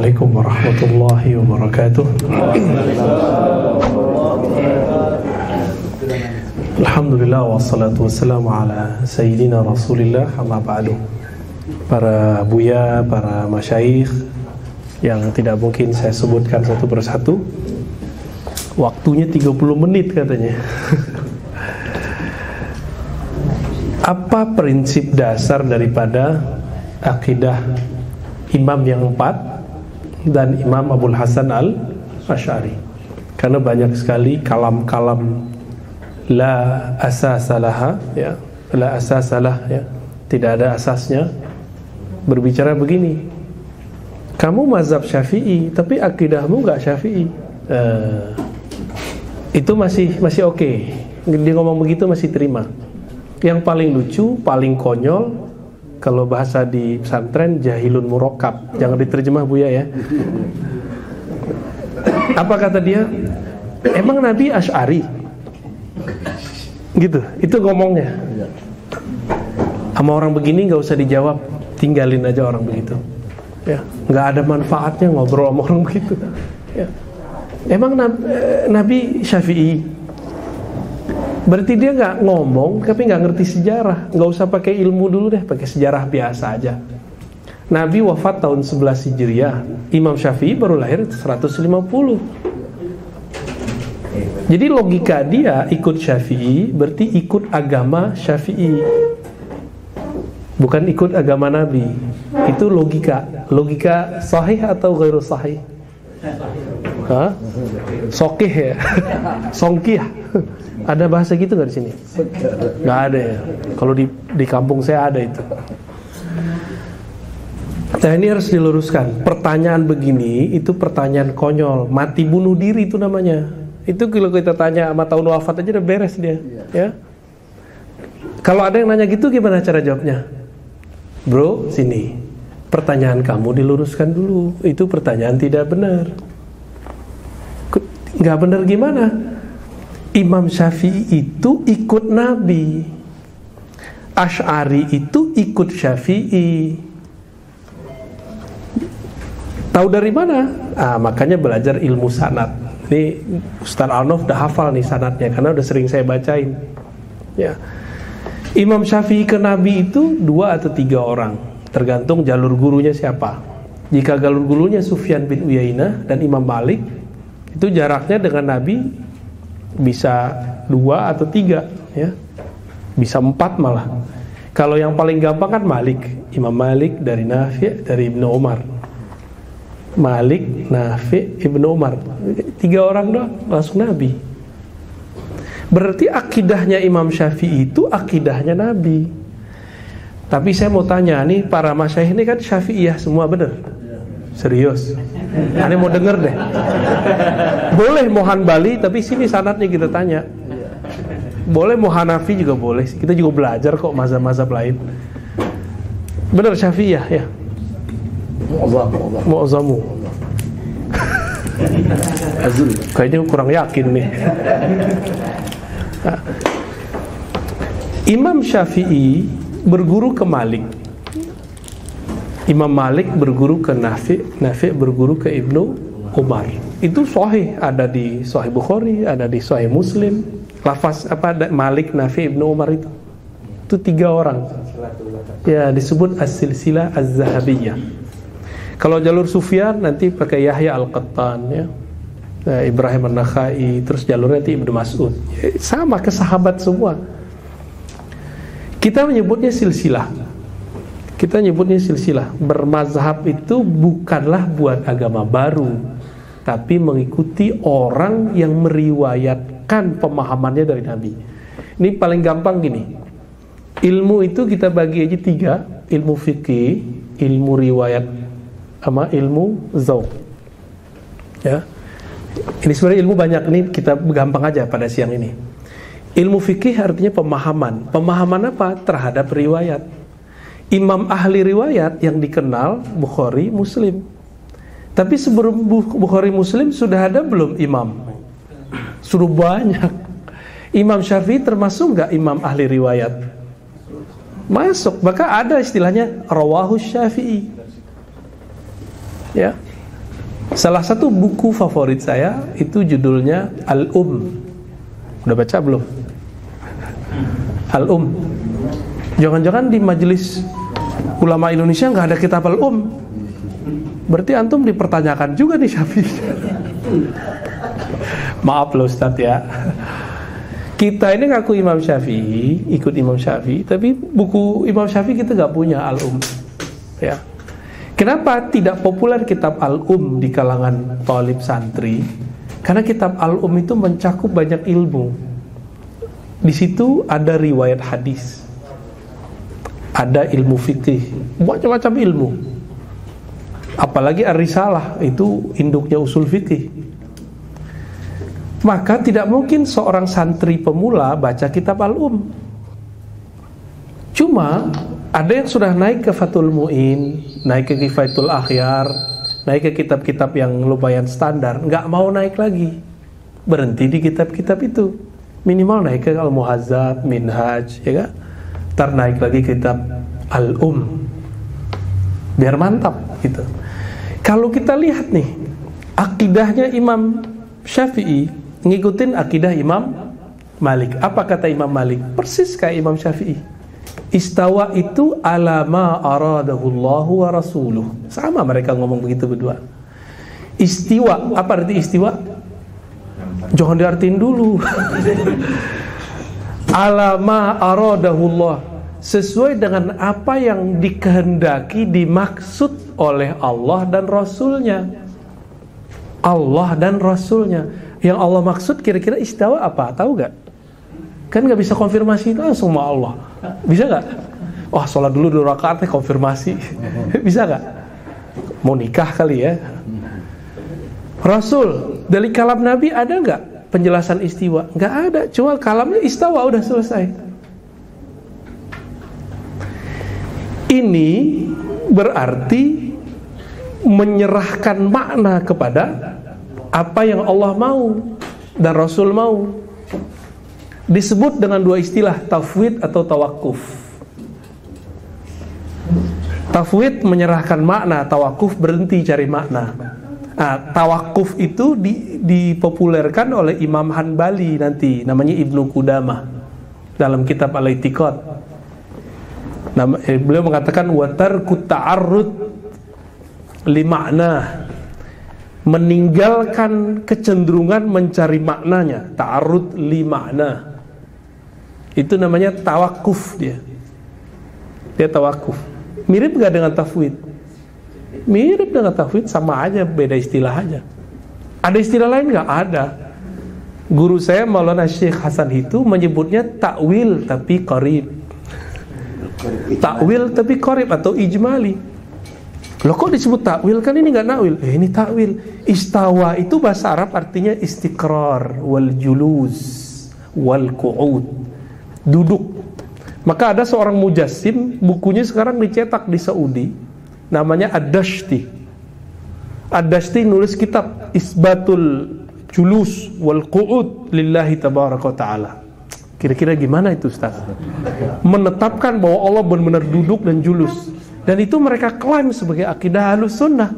Assalamualaikum warahmatullahi wabarakatuh. Alhamdulillah wassalatu wassalamu ala sayyidina Rasulillah, amma ba'du. Para buya, para masyayikh yang tidak mungkin saya sebutkan satu persatu. Waktunya 30 menit katanya. Apa prinsip dasar daripada akidah Imam yang 4 dan Imam Abul Hasan Al-Asy'ari? Karena banyak sekali kalam-kalam la asasalah, ya, la asasalah, ya, tidak ada asasnya, berbicara begini. Kamu mazhab Syafi'i, tapi akidahmu nggak Syafi'i. Itu masih oke. Dia ngomong begitu masih terima. Yang paling lucu, paling konyol, kalau bahasa di pesantren, jahilun murakkab. Jangan diterjemah Buya ya. Apa kata dia? Emang Nabi Asy'ari? Gitu, itu ngomongnya. Sama orang begini nggak usah dijawab, tinggalin aja orang begitu. Ya, nggak ada manfaatnya ngobrol sama orang begitu. Ya. Emang Nabi Syafi'i? Berarti dia nggak ngomong, tapi nggak ngerti sejarah. Nggak usah pakai ilmu dulu deh, pakai sejarah biasa aja. Nabi wafat tahun 11 Hijriah, Imam Syafi'i baru lahir 150. Jadi logika dia ikut Syafi'i, berarti ikut agama Syafi'i, bukan ikut agama Nabi. Itu logika sahih atau ghairu sahih? Hah? Sokih ya? Songkih. Ada bahasa gitu nggak di sini? Nggak ada ya. Kalau di kampung saya ada itu. Nah ini harus diluruskan. Pertanyaan begini itu pertanyaan konyol, mati bunuh diri itu namanya. Itu kalau kita tanya sama tahun wafat aja udah beres dia. Ya. Kalau ada yang nanya gitu gimana cara jawabnya? Bro, sini. Pertanyaan kamu diluruskan dulu. Itu pertanyaan tidak benar. Nggak benar gimana? Imam Syafi'i itu ikut Nabi, Asy'ari itu ikut Syafi'i. Tahu dari mana? Makanya belajar ilmu sanad. Ini Ustaz Alnof udah hafal nih sanadnya karena udah sering saya bacain. Ya. Imam Syafi'i ke Nabi itu 2 atau 3 orang, tergantung jalur gurunya siapa. Jika jalur gurunya Sufyan bin Uyainah dan Imam Malik, itu jaraknya dengan Nabi bisa 2 atau 3, ya. Bisa 4 malah. Kalau yang paling gampang kan Malik, Imam Malik dari Nafi' dari Ibnu Umar. Malik, Nafi', Ibnu Umar. 3 orang doang langsung Nabi. Berarti akidahnya Imam Syafi'i itu akidahnya Nabi. Tapi saya mau tanya nih, para masyayikh ini kan Syafi'iyah semua, bener? Serius? Ini mau denger deh. Boleh mau Hanbali, tapi sini sanadnya kita tanya. Boleh mau Hanafi juga boleh. Kita juga belajar kok mazhab-mazhab lain. Bener Syafi'iyah ya? Mu'azzamu. Azul. Kayaknya kurang yakin nih. Imam Syafi'i berguru ke Malik. Imam Malik berguru ke Nafi', Nafi' berguru ke Ibnu Umar. Itu sahih, ada di Sahih Bukhari, ada di Sahih Muslim. Lafaz apa Malik, Nafi', Ibnu Umar itu 3 orang. Ya, disebut as-silsilah az-zahabiyah. Kalau jalur Sufyan nanti pakai Yahya Al-Qattan, ya. Ibrahim An-Nakhai, terus jalur nanti Ibnu Mas'ud. Ya, sama ke sahabat semua. Kita menyebutnya silsilah. Kita nyebutnya silsilah. Bermazhab itu bukanlah buat agama baru, tapi mengikuti orang yang meriwayatkan pemahamannya dari Nabi. Ini paling gampang gini. Ilmu itu kita bagi aja 3. Ilmu fikih, ilmu riwayat, sama ilmu zauq. Ya. Ini sebenarnya ilmu banyak, nih kita gampang aja pada siang ini. Ilmu fikih artinya pemahaman. Pemahaman apa? Terhadap riwayat. Imam ahli riwayat yang dikenal Bukhari, Muslim. Tapi sebelum Bukhari, Muslim sudah ada belum imam? Sudah banyak. Imam Syafi'i termasuk nggak imam ahli riwayat? Masuk. Maka ada istilahnya rawahus Syafi'i. Ya. Salah satu buku favorit saya itu judulnya Udah baca belum? Jangan-jangan di majelis ulama Indonesia nggak ada kitab berarti antum dipertanyakan juga nih Syafi'i. Maaf loh Ustadz ya, kita ini ngaku Imam Syafi'i, ikut Imam Syafi'i, tapi buku Imam Syafi'i kita nggak punya ya. Kenapa tidak populer kitab di kalangan talib santri? Karena kitab itu mencakup banyak ilmu. Di situ ada riwayat hadis, ada ilmu fikih, macam-macam ilmu. Apalagi Ar-Risalah, itu induknya usul fikih. Maka tidak mungkin seorang santri pemula baca kitab Cuma ada yang sudah naik ke Fathul Mu'in, naik ke Kifayatul Akhyar, naik ke kitab-kitab yang lumayan standar, nggak mau naik lagi, berhenti di kitab-kitab itu. Minimal naik ke Al-Muhazzab, Minhaj, ya kan? Ntar naik lagi kitab biar mantap gitu. Kalau kita lihat nih, akidahnya Imam Syafi'i ngikutin akidah Imam Malik. Apa kata Imam Malik? Persis kayak Imam Syafi'i. Istawa itu ala ma aradahullahu wa rasuluh. Sama mereka ngomong begitu berdua. Istiwa, apa arti istiwa? Jangan diartiin dulu. Ala ma aradahullah, sesuai dengan apa yang dikehendaki, dimaksud oleh Allah dan Rasulnya. Allah dan Rasulnya. Yang Allah maksud kira-kira istawa apa? Tahu gak? Kan gak bisa konfirmasi langsung sama Allah. Bisa gak? Wah, sholat dulu 2 rakaat konfirmasi. Bisa gak? Mau nikah kali ya. Rasul, dari kalam Nabi ada gak penjelasan istiwa? Gak ada, cuma kalamnya istawa, udah selesai. Ini berarti menyerahkan makna kepada apa yang Allah mau dan Rasul mau. Disebut dengan 2 istilah, tafwid atau tawakuf. Tafwid menyerahkan makna, tawakuf berhenti cari makna. Nah, tawakuf itu dipopulerkan oleh Imam Hanbali nanti, namanya Ibnu Qudamah dalam kitab Al-I'tiqad. Beliau mengatakan wa tarku ta'arrud li makna, meninggalkan kecenderungan mencari maknanya. Ta'arrud li makna, itu namanya tawakuf. Dia tawakuf. Mirip gak dengan tafwid? Mirip dengan tafwid, sama aja, beda istilah aja. Ada istilah lain gak? Ada. Guru saya Maulana Syekh Hasan itu menyebutnya takwil tapi qarib. Takwil tapi qarib atau ijmali. Loh kok disebut takwil? Kan ini gak nakwil. Ini takwil. Istawa itu bahasa Arab artinya istiqrar wal julus wal qu'ud, duduk. Maka ada seorang mujassim, bukunya sekarang dicetak di Saudi, namanya Ad-Dashti. Ad-Dashti nulis kitab Isbatul Julus wal Qu'ud lillahi tabaraka wa ta'ala. Kira-kira gimana itu Ustaz? Menetapkan bahwa Allah benar-benar duduk dan julus. Dan itu mereka klaim sebagai akidah Ahlus Sunnah.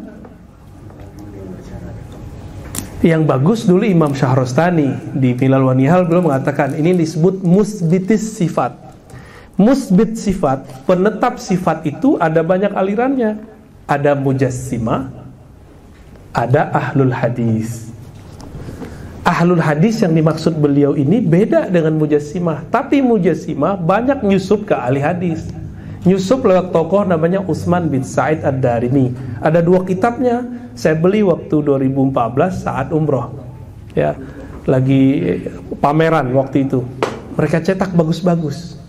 Yang bagus dulu Imam Syahrastani di Milal wa Nihal belum mengatakan ini disebut musbitis sifat. Musbit sifat, penetap sifat itu ada banyak alirannya. Ada mujassimah, ada ahlul hadis. Ahlul hadis yang dimaksud beliau ini beda dengan mujassimah. Tapi mujassimah banyak nyusup ke ahli hadis. Nyusup lewat tokoh namanya Utsman bin Sa'id Ad-Darimi. Ada 2 kitabnya, saya beli waktu 2014 saat umroh. Ya, lagi pameran waktu itu. Mereka cetak bagus-bagus.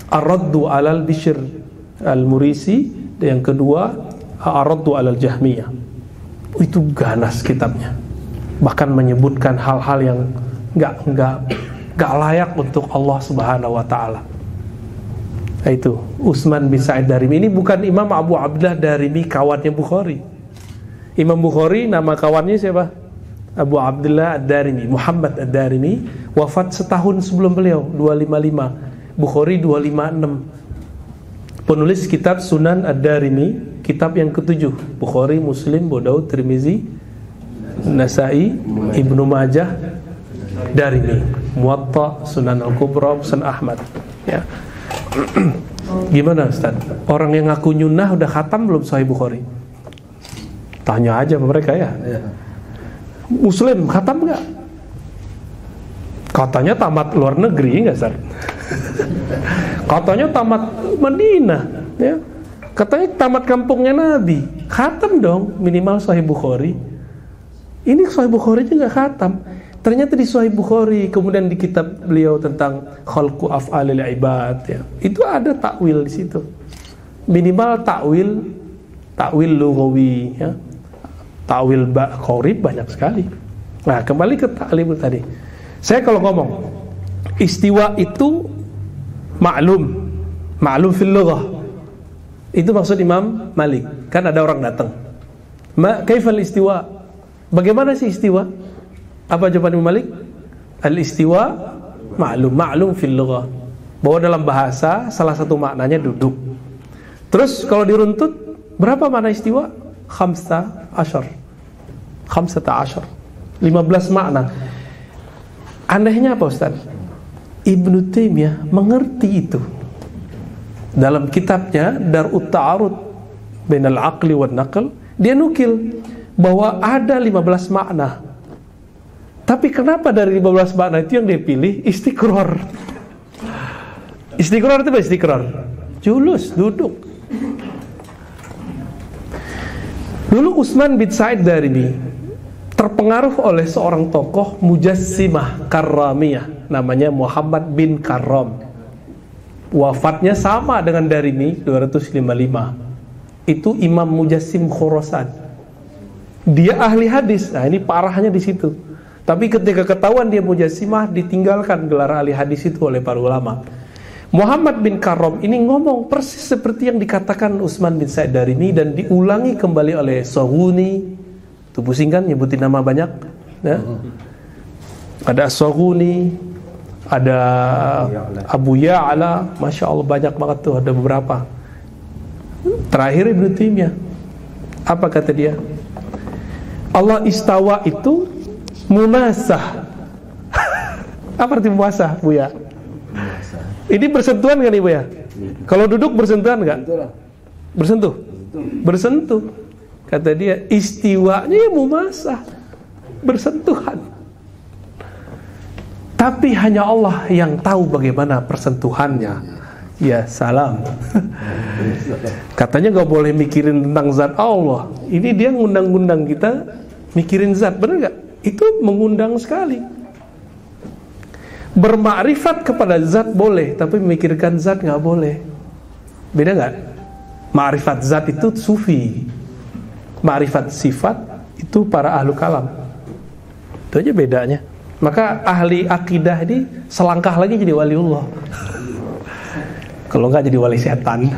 Ar-Raddu alal Bishr al-Murisi, yang kedua Ar-Raddu alal Jahmiyah. Itu ganas kitabnya. Bahkan menyebutkan hal-hal yang enggak layak untuk Allah Subhanahu wa taala. Itu Utsman bin Sa'id Darimi. Ini bukan Imam Abu Abdullah Darimi, kawannya Bukhari. Imam Bukhari nama kawannya siapa? Abu Abdullah Ad-Darimi, Muhammad Ad-Darimi, wafat setahun sebelum beliau, 255. Bukhari 256. Penulis kitab Sunan Ad-Darimi, kitab yang ke-7. Bukhari, Muslim, Abu Daud, Tirmizi, Nasai, Ibnu Majah, Darimi, Muwatta, Sunan Al-Kubra, Musnad Ahmad. Ya. Gimana Ustaz? Orang yang ngaku nyunah udah khatam belum Sahih Bukhari? Tanya aja sama mereka ya. Muslim khatam nggak? Katanya tamat luar negeri nggak Ustaz? Katanya tamat Madinah, ya. Katanya tamat kampungnya Nabi. Khatam dong minimal Sahih Bukhari. Ini Sahih Bukhari juga nggak khatam. Ternyata di Sahih Bukhari, kemudian di kitab beliau tentang khalqu af'alil ibad, ya, itu ada takwil di situ. Minimal takwil lughawi, ya. Takwil qarib banyak sekali. Nah, kembali ke ta'lim tadi. Saya kalau ngomong istiwa itu ma'lum fil lughah. Itu maksud Imam Malik. Kan ada orang datang. Kaifal istiwa? Bagaimana sih istiwa? Apa jawaban Imam Malik? Al-istiwa ma'lum fil lughah. Bahwa dalam bahasa salah satu maknanya duduk. Terus kalau diruntut, berapa makna istiwa? 15 makna. Anehnya apa Ustaz? Ibnu Taimiyah mengerti itu. Dalam kitabnya Dar'ut Ta'arud Bainal Aqli wan Naql, dia nukil bahwa ada 15 makna. Tapi kenapa dari 15 makna itu yang dia pilih istiqrar? Istiqrar itu apa istiqrar? Julus, duduk. Dulu Utsman bin Sa'id Darimi terpengaruh oleh seorang tokoh Mujassimah Karramiyah, namanya Muhammad bin Karram. Wafatnya sama dengan Darimi 255. Itu Imam Mujassim Khurasan. Dia ahli hadis. Nah, ini parahnya di situ. Tapi ketika ketahuan dia Mujassimah, ditinggalkan gelar ahli hadis itu oleh para ulama. Muhammad bin Karram ini ngomong persis seperti yang dikatakan Utsman bin Sa'id Darimi dan diulangi kembali oleh Saghuni. Itu pusing kan nyebutin nama banyak, ya? Ada Saghuni, ada Abu Ya'la, Masya Allah banyak banget tuh, ada beberapa. Terakhir Ibnu Taimiyah, apa kata dia? Allah istawa itu mumasah. Apa arti mumasah, Bu ya? Ini bersentuhan kan Ibu ya? Kalau duduk bersentuhan nggak? Bersentuh? Bersentuh. Kata dia, istiwanya ya mumasah, bersentuhan. Tapi hanya Allah yang tahu bagaimana persentuhannya. Ya salam. Katanya nggak boleh mikirin tentang zat Allah. Ini dia ngundang-ngundang kita mikirin zat, benar nggak? Itu mengundang sekali. Bermakrifat kepada zat boleh, tapi memikirkan zat nggak boleh. Beda nggak? Makrifat zat itu sufi, makrifat sifat itu para ahlu kalam. Itu aja bedanya. Maka ahli akidah ini selangkah lagi jadi waliullah. Kalau nggak jadi wali setan,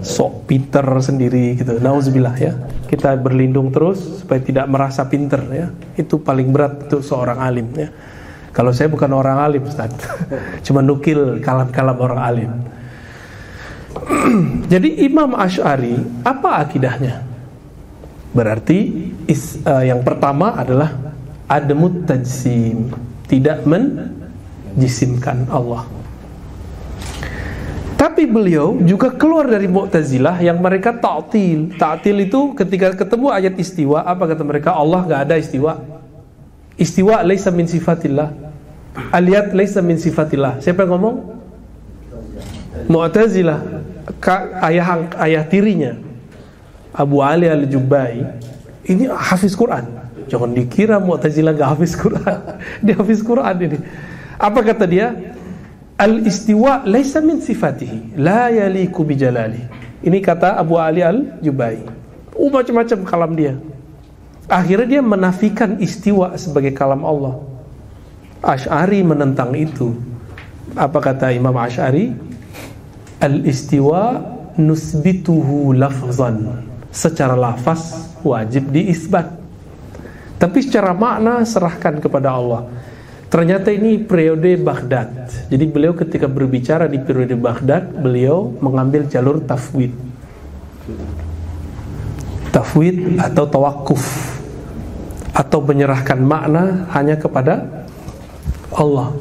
sok pinter sendiri gitu. Nauzubillah ya. Kita berlindung terus supaya tidak merasa pinter ya. Itu paling berat untuk seorang alim ya. Kalau saya bukan orang alim Ustaz, cuma nukil kalam-kalam orang alim. Jadi Imam Asy'ari apa akidahnya? Berarti yang pertama adalah adamut tajsim, tidak menjisimkan Allah. Tapi beliau juga keluar dari Mu'tazilah yang mereka ta'til. Ta'til itu ketika ketemu ayat istiwa, apa kata mereka? Allah gak ada istiwa. Istiwa laisa min sifatillah. Aliyat laisa min sifatillah. Siapa yang ngomong? Mu'tazilah. Ayah tirinya Abu Ali al-Jubai ini hafiz Quran. Jangan dikira Mu'tazilah gak hafiz Quran. Dia hafiz Quran ini. Apa kata dia? Al-istiwa laisa min sifatihi, la yaliku bijalali. Ini kata Abu Ali al-Jubai. Macam-macam kalam dia. Akhirnya dia menafikan istiwa sebagai kalam Allah. Asy'ari menentang itu. Apa kata Imam Asy'ari? Al-istiwa nusbituhu lafzan. Secara lafaz wajib diisbat. Tapi secara makna serahkan kepada Allah. Ternyata ini periode Baghdad. Jadi beliau ketika berbicara di periode Baghdad, beliau mengambil jalur tafwid. Tafwid atau tawakuf. atau menyerahkan makna hanya kepada Allah.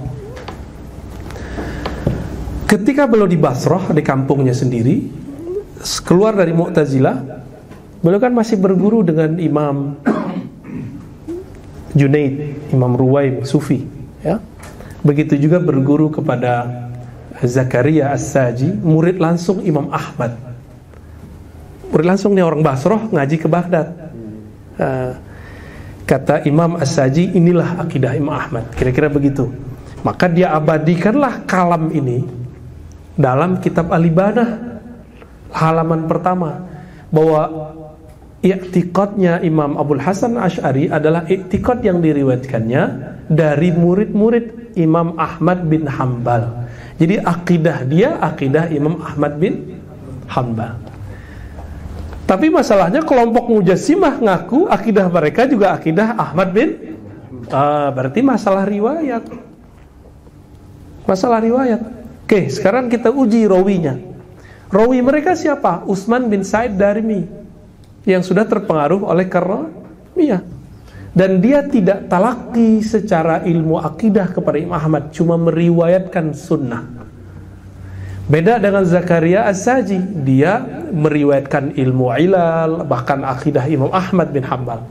Ketika beliau di Basrah, di kampungnya sendiri, keluar dari Mu'tazilah, beliau kan masih berguru dengan Imam Junaid, Imam Ruwaim, Sufi, ya. Begitu juga berguru kepada Zakaria As-Saji, murid langsung Imam Ahmad. Murid langsung nih orang Basrah ngaji ke Baghdad. Kata Imam As-Saji, inilah akidah Imam Ahmad, kira-kira begitu. Maka dia abadikanlah kalam ini dalam kitab Al-Ibanah halaman pertama, bahwa i'tiqadnya Imam Abul Hasan Asy'ari adalah i'tiqad yang diriwayatkannya dari murid-murid Imam Ahmad bin Hanbal. Jadi akidah dia akidah Imam Ahmad bin Hanbal. Tapi masalahnya kelompok Mujassimah ngaku akidah mereka juga akidah Ahmad bin berarti masalah riwayat. Masalah riwayat. Oke, sekarang kita uji rawinya. Rawi mereka siapa? Utsman bin Sa'id Darimi, yang sudah terpengaruh oleh Karramiyah. Dan dia tidak talaki secara ilmu akidah kepada Imam Ahmad, cuma meriwayatkan sunnah. Beda dengan Zakaria As-Saji, dia meriwayatkan ilmu ilal, bahkan akidah Imam Ahmad bin Hanbal.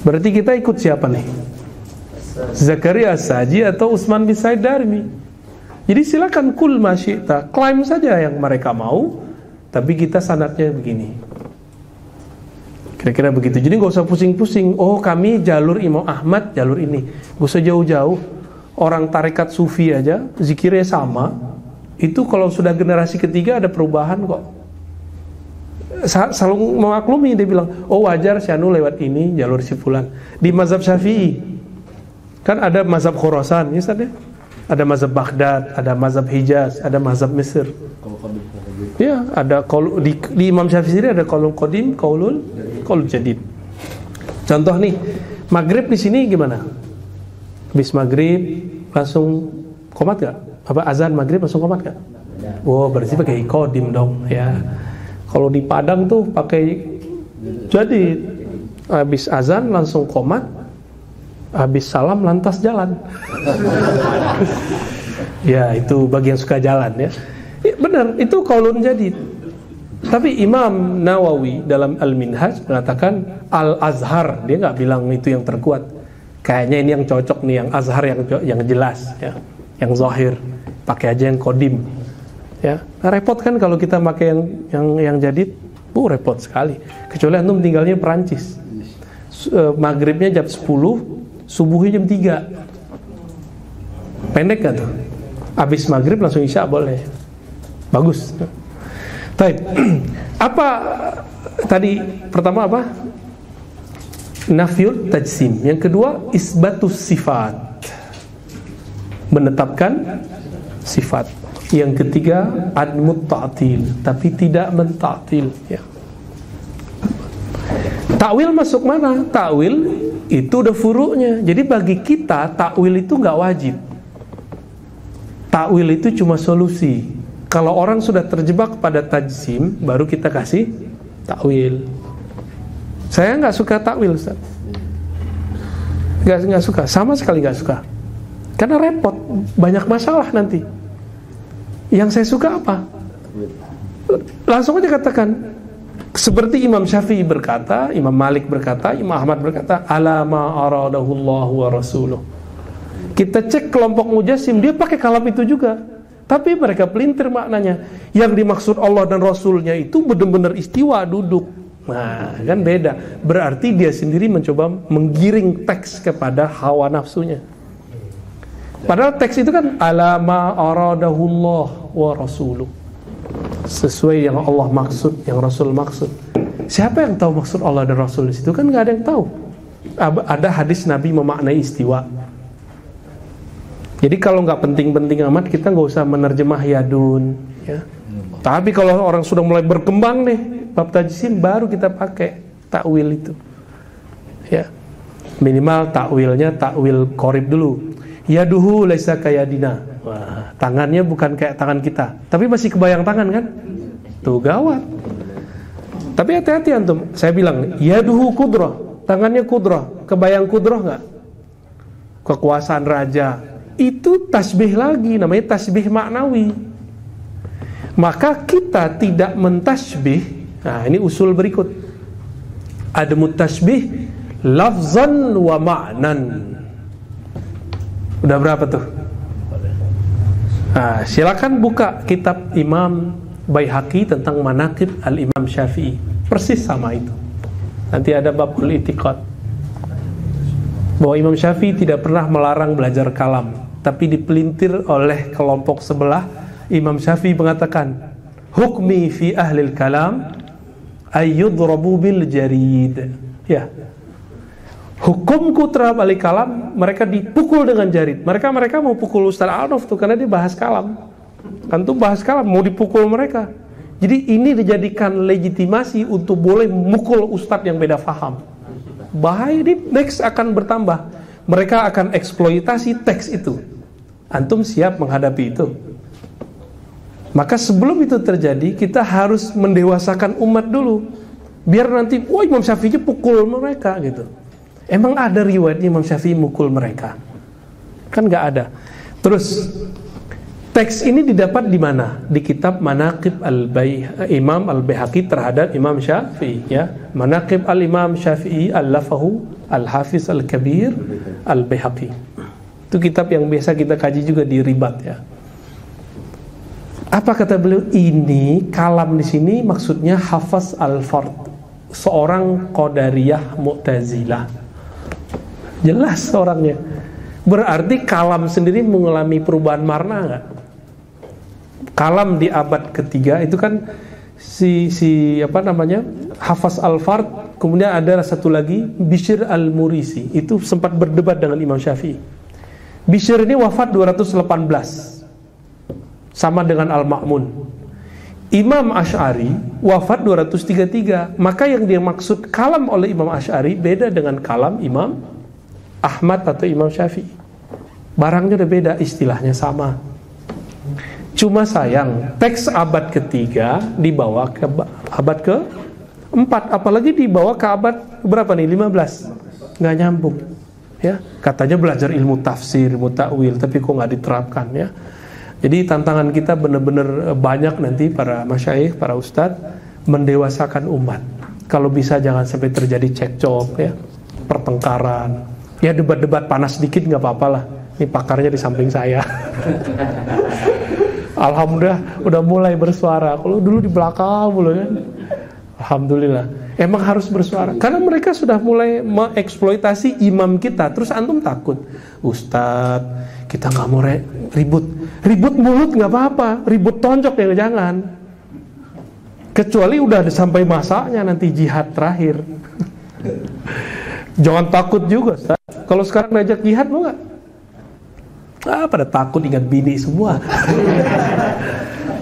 Berarti kita ikut siapa nih? Zakaria As-Saji atau Utsman bin Sa'id Darimi? Jadi silakan kul masyita, klaim saja yang mereka mau, tapi kita sanadnya begini. Kira-kira begitu. Jadi gak usah pusing-pusing. Oh, kami jalur Imam Ahmad, jalur ini. Gak usah jauh-jauh. Orang tarekat sufi aja zikirnya sama. Itu kalau sudah generasi ketiga ada perubahan kok. Selalu memaklumi, dia bilang, oh wajar si anu lewat ini jalur si fulan. Di mazhab Syafi'i kan ada mazhab Khurasan, ya saudara? Ada mazhab Baghdad, ada mazhab Hijaz, ada mazhab Mesir. Ya, ada di Imam Syafi'i sendiri ada qaulul qadim, qaulul jadid. Contoh nih, maghrib di sini gimana? Habis maghrib langsung qomat gak? Apa azan maghrib langsung qomat gak? Oh, berarti pakai qadim dong, ya. Kalau di Padang tuh pakai jadid. Habis azan langsung qomat, habis salam lantas jalan. Ya, itu bagi yang suka jalan ya. Ya, benar, itu qaulun jadid. Tapi Imam Nawawi dalam Al-Minhaj mengatakan Al-Azhar, dia nggak bilang itu yang terkuat. Kayaknya ini yang cocok nih, yang Azhar yang jelas ya, yang zahir. Pakai aja yang qadim. Ya, repot kan kalau kita pakai yang jadid, repot sekali. Kecuali antum tinggalnya Perancis. Maghribnya jam 10, subuhnya jam 3. Pendek gak tuh? Habis maghrib langsung isya boleh. Bagus. Baik. Apa tadi pertama apa? Nafyul tajsim. Yang kedua isbatus sifat. Menetapkan sifat. Yang ketiga admut ta'til, tapi tidak mentaktil ya. Takwil masuk mana? Takwil itu udah furu'nya. Jadi bagi kita takwil itu nggak wajib. Takwil itu cuma solusi. Kalau orang sudah terjebak pada tajsim, baru kita kasih takwil. Saya nggak suka takwil, Ustaz. Nggak suka, sama sekali nggak suka. Karena repot, banyak masalah nanti. Yang saya suka apa? Langsung aja katakan. Seperti Imam Syafi'i berkata, Imam Malik berkata, Imam Ahmad berkata, ala ma aradahullahu wa rasuluh. Kita cek kelompok Mujassim, dia pakai kalam itu juga. Tapi mereka pelintir maknanya. Yang dimaksud Allah dan Rasulnya itu benar-benar istiwa, duduk. Nah, kan beda. Berarti dia sendiri mencoba menggiring teks kepada hawa nafsunya. Padahal teks itu kan ala ma aradahullah wa rasuluh. Sesuai yang Allah maksud, yang Rasul maksud. Siapa yang tahu maksud Allah dan Rasul di situ? Kan nggak ada yang tahu. Ada hadis Nabi memaknai istiwa. Jadi kalau nggak penting-penting amat, kita nggak usah menerjemah yadun. Ya. Tapi kalau orang sudah mulai berkembang nih, bab tajsim, baru kita pakai takwil itu. Ya. Minimal takwilnya takwil qorib dulu. Yaduhu laisa kayadina. Wah, tangannya bukan kayak tangan kita, tapi masih kebayang tangan kan? Tuh gawat. Tapi hati-hati antum. Saya bilang, yaduhu qudrah. tangannya kudroh. Kebayang kudroh nggak? Kekuasaan raja. Itu tasbih lagi, namanya tasbih maknawi. Maka kita tidak mentasbih. Nah, ini usul berikut. Ada mutasbih lafzan wa ma'nan. Udah berapa tuh? Nah, silakan buka kitab Imam Baihaqi tentang manaqib al-Imam Syafi'i. Persis sama itu. Nanti ada babul i'tiqad. Bahwa Imam Syafi'i tidak pernah melarang belajar kalam, tapi dipelintir oleh kelompok sebelah. Imam Syafi'i mengatakan, hukmi fi ahlil kalam ayyudrabu bil jarid. Ya. Hukumku terhadap ahli kalam, mereka dipukul dengan jarid. Mereka mau pukul Ustaz Arnaf tuh karena dia bahas kalam. Antum bahas kalam, mau dipukul mereka. Jadi ini dijadikan legitimasi untuk boleh mukul ustadz yang beda faham. Bahaya, ini next akan bertambah. Mereka akan eksploitasi teks itu. Antum siap menghadapi itu? Maka sebelum itu terjadi, kita harus mendewasakan umat dulu. Biar nanti, wah Imam Syafi'i pukul mereka gitu. Emang ada riwayatnya Imam Syafi'i mukul mereka? Kan nggak ada. Terus teks ini didapat di mana? Di kitab Manaqib Imam Al-Baihaqi terhadap Imam Syafi'i, ya. Manaqib Al-Imam Syafi'i Al-Lafahu Al-Hafiz Al-Kabir Al-Baihaqi. Itu kitab yang biasa kita kaji juga di Ribat, ya. Apa kata beliau? Ini kalam di sini maksudnya Hafaz Al-Fard, seorang Qadariyah Mu'tazilah. Jelas orangnya. Berarti kalam sendiri mengalami perubahan makna nggak? Kalam di abad ketiga itu kan Hafaz Al-Fard, kemudian ada satu lagi Bishr Al-Murisi, itu sempat berdebat dengan Imam Syafi'i. Bishr ini wafat 218, sama dengan Al-Ma'mun. Imam Asy'ari wafat 233. Maka yang dia maksud kalam oleh Imam Asy'ari beda dengan kalam Imam Ahmad atau Imam Syafi'i. Barangnya udah beda, istilahnya sama. Cuma sayang, teks abad ketiga dibawa ke abad ke-4, apalagi dibawa ke abad berapa nih? 15. Nggak nyambung. Ya, katanya belajar ilmu tafsir, ilmu ta'wil, tapi kok nggak diterapkan, ya. Jadi tantangan kita benar-benar banyak nanti para masyayikh, para ustadz mendewasakan umat. Kalau bisa jangan sampai terjadi cekcok, ya, pertengkaran. Ya debat-debat panas sedikit nggak apa-apa lah. Ini pakarnya di samping saya. Alhamdulillah udah mulai bersuara. Kalau dulu di belakang mulu, kan. Alhamdulillah. Emang harus bersuara karena mereka sudah mulai mengeksploitasi imam kita. Terus antum takut, Ustadz, kita nggak mau ribut mulut nggak apa-apa, ribut tonjok ya jangan. Kecuali udah sampai masanya nanti jihad terakhir. Jangan takut juga, Ustaz. Kalau sekarang ngajak jihad mau nggak? Pada takut, ingat bini semua.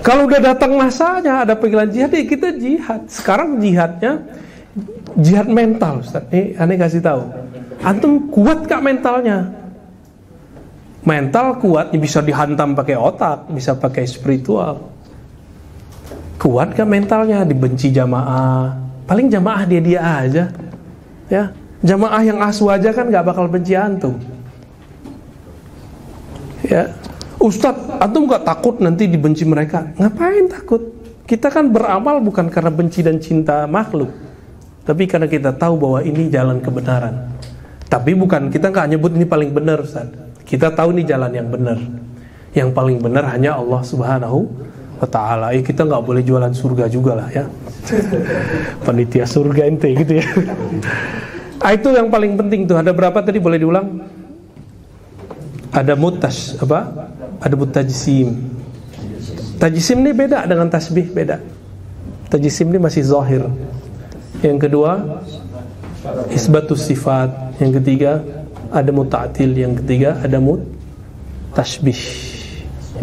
Kalau udah datang masanya ada panggilan jihad, ya kita jihad. Sekarang jihadnya jihad mental, Ustaz. Aneh kasih tahu. Antum kuat gak mentalnya? Mental kuat, bisa dihantam pakai otak, bisa pakai spiritual. Kuat gak mentalnya? Dibenci jamaah, paling jamaah dia aja, ya. Jamaah yang asu aja kan gak bakal benci antum, ya. Ustadz, antum gak takut nanti dibenci mereka? Ngapain takut? Kita kan beramal bukan karena benci dan cinta makhluk, tapi karena kita tahu bahwa ini jalan kebenaran. Tapi bukan, kita gak nyebut ini paling benar, Ustaz. Kita tahu ini jalan yang benar. Yang paling benar hanya Allah Subhanahu wa ta'ala. Kita gak boleh jualan surga juga lah, ya. Panitia surga ente gitu, ya. Itu yang paling penting tuh. Ada berapa tadi, boleh diulang? Ada ada mutajsim. Tajsim ini beda dengan tasbih, beda. Tajsim ini masih zahir. Yang kedua isbatus sifat. Yang ketiga ada muta'atil. Yang ketiga ada tasbih.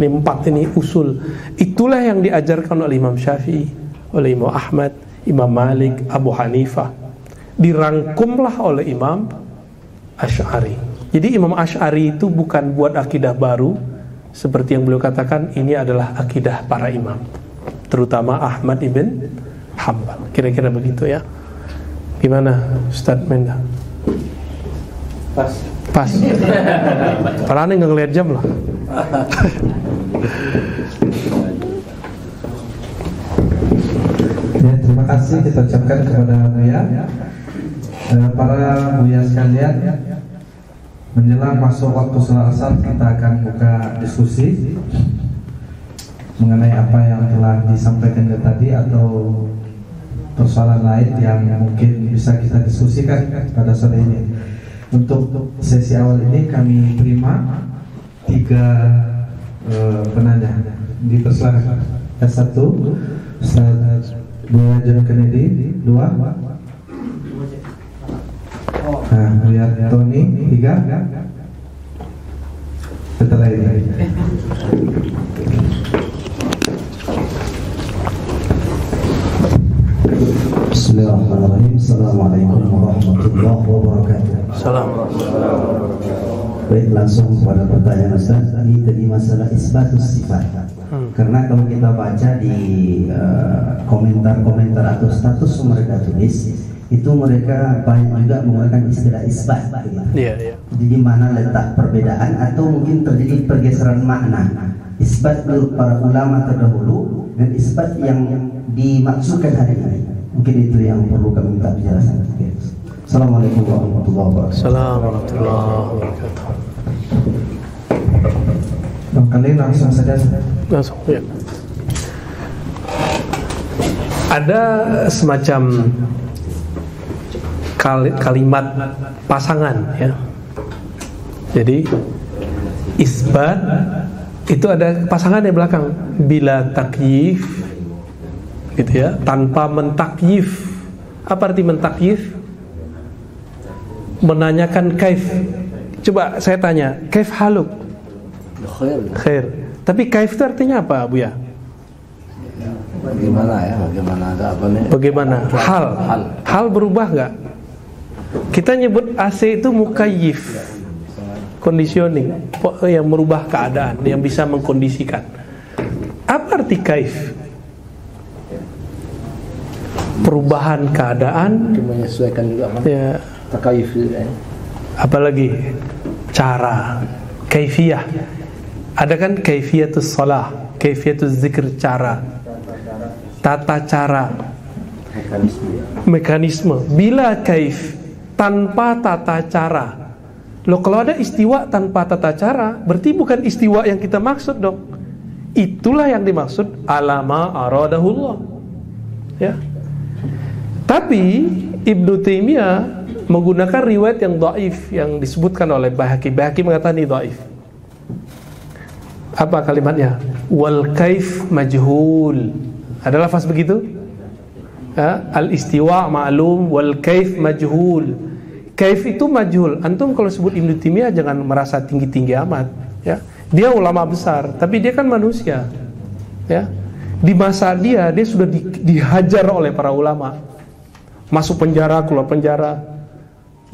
Ini 4 ini usul. Itulah yang diajarkan oleh Imam Syafi'i, oleh Imam Ahmad, Imam Malik, Abu Hanifah. Dirangkumlah oleh Imam Asy'ari. Jadi Imam Asy'ari itu bukan buat akidah baru, seperti yang beliau katakan, ini adalah akidah para imam, terutama Ahmad ibn Hanbal. Kira-kira begitu, ya. Gimana Ustaz Menda? Pas. Padahal nggak ngeliat jam loh. Ya, terima kasih kita ucapkan kepada Buya. Para Buya sekalian, menjelang masuk waktu sholat asar kita akan buka diskusi mengenai apa yang telah disampaikan tadi atau persoalan lain yang mungkin bisa kita diskusikan pada sore ini. Untuk sesi awal ini kami terima 3 penanya. Dipersilakan. Yang 1 Ustaz Buya John Kennedy, 2 Buya Tony, 3 setelah ini. Bismillahirrahmanirrahim. Assalamualaikum warahmatullahi wabarakatuh. Baik, langsung kepada pertanyaan Ustaz. Ini tadi masalah isbatus sifat. Karena kalau kita baca di komentar-komentar atau status mereka tulis, itu mereka banyak juga menggunakan istilah isbat. Iya. Jadi di mana letak perbedaan atau mungkin terjadi pergeseran makna. Isbat menurut para ulama terdahulu dan isbat yang dimaksudkan hari ini. Mungkin itu yang perlu kami minta penjelasan. Assalamualaikum warahmatullahi wabarakatuh. Assalamualaikum warahmatullahi wabarakatuh. Kali langsung saja. Langsung ya. Ada semacam kalimat pasangan ya. Jadi isbat itu ada pasangan di belakang, bila takyif gitu ya, tanpa mentakyif. Apa arti mentakyif? Menanyakan kaif. Coba saya tanya, kaif haluk? Khair. Tapi kaif itu artinya apa, Bu ya? Bagaimana ya? Bagaimana ada apa nih? Bagaimana? Hal berubah nggak? Kita nyebut AC itu mukayyif, conditioning, yang merubah keadaan, yang bisa mengkondisikan. Apa arti kaif? Perubahan keadaan, menyesuaikan juga ya. Takayuf ya. Apalagi cara, kaifiyah. Ada kan kaifiyatus shalah, kaifiyatus zikr, cara, tata cara, mekanisme. Bila kaif tanpa tata cara, loh kalau ada istiwa tanpa tata cara, berarti bukan istiwa yang kita maksud dong. Itulah yang dimaksud alama aradahullah. Ya. Tapi Ibnu Taimiyah menggunakan riwayat yang dhaif yang disebutkan oleh Baihaqi. Baihaqi mengatakan ini dhaif. Apa kalimatnya? Wal kaif majhul. Ada lafaz begitu? Al istiwa ma'lum wal kaif majhul. Kaif itu majhul. Antum kalau sebut Ibnu Taimiyah jangan merasa tinggi-tinggi amat, ya. Dia ulama besar, tapi dia kan manusia. Ya. Di masa dia sudah dihajar oleh para ulama. Masuk penjara, keluar penjara.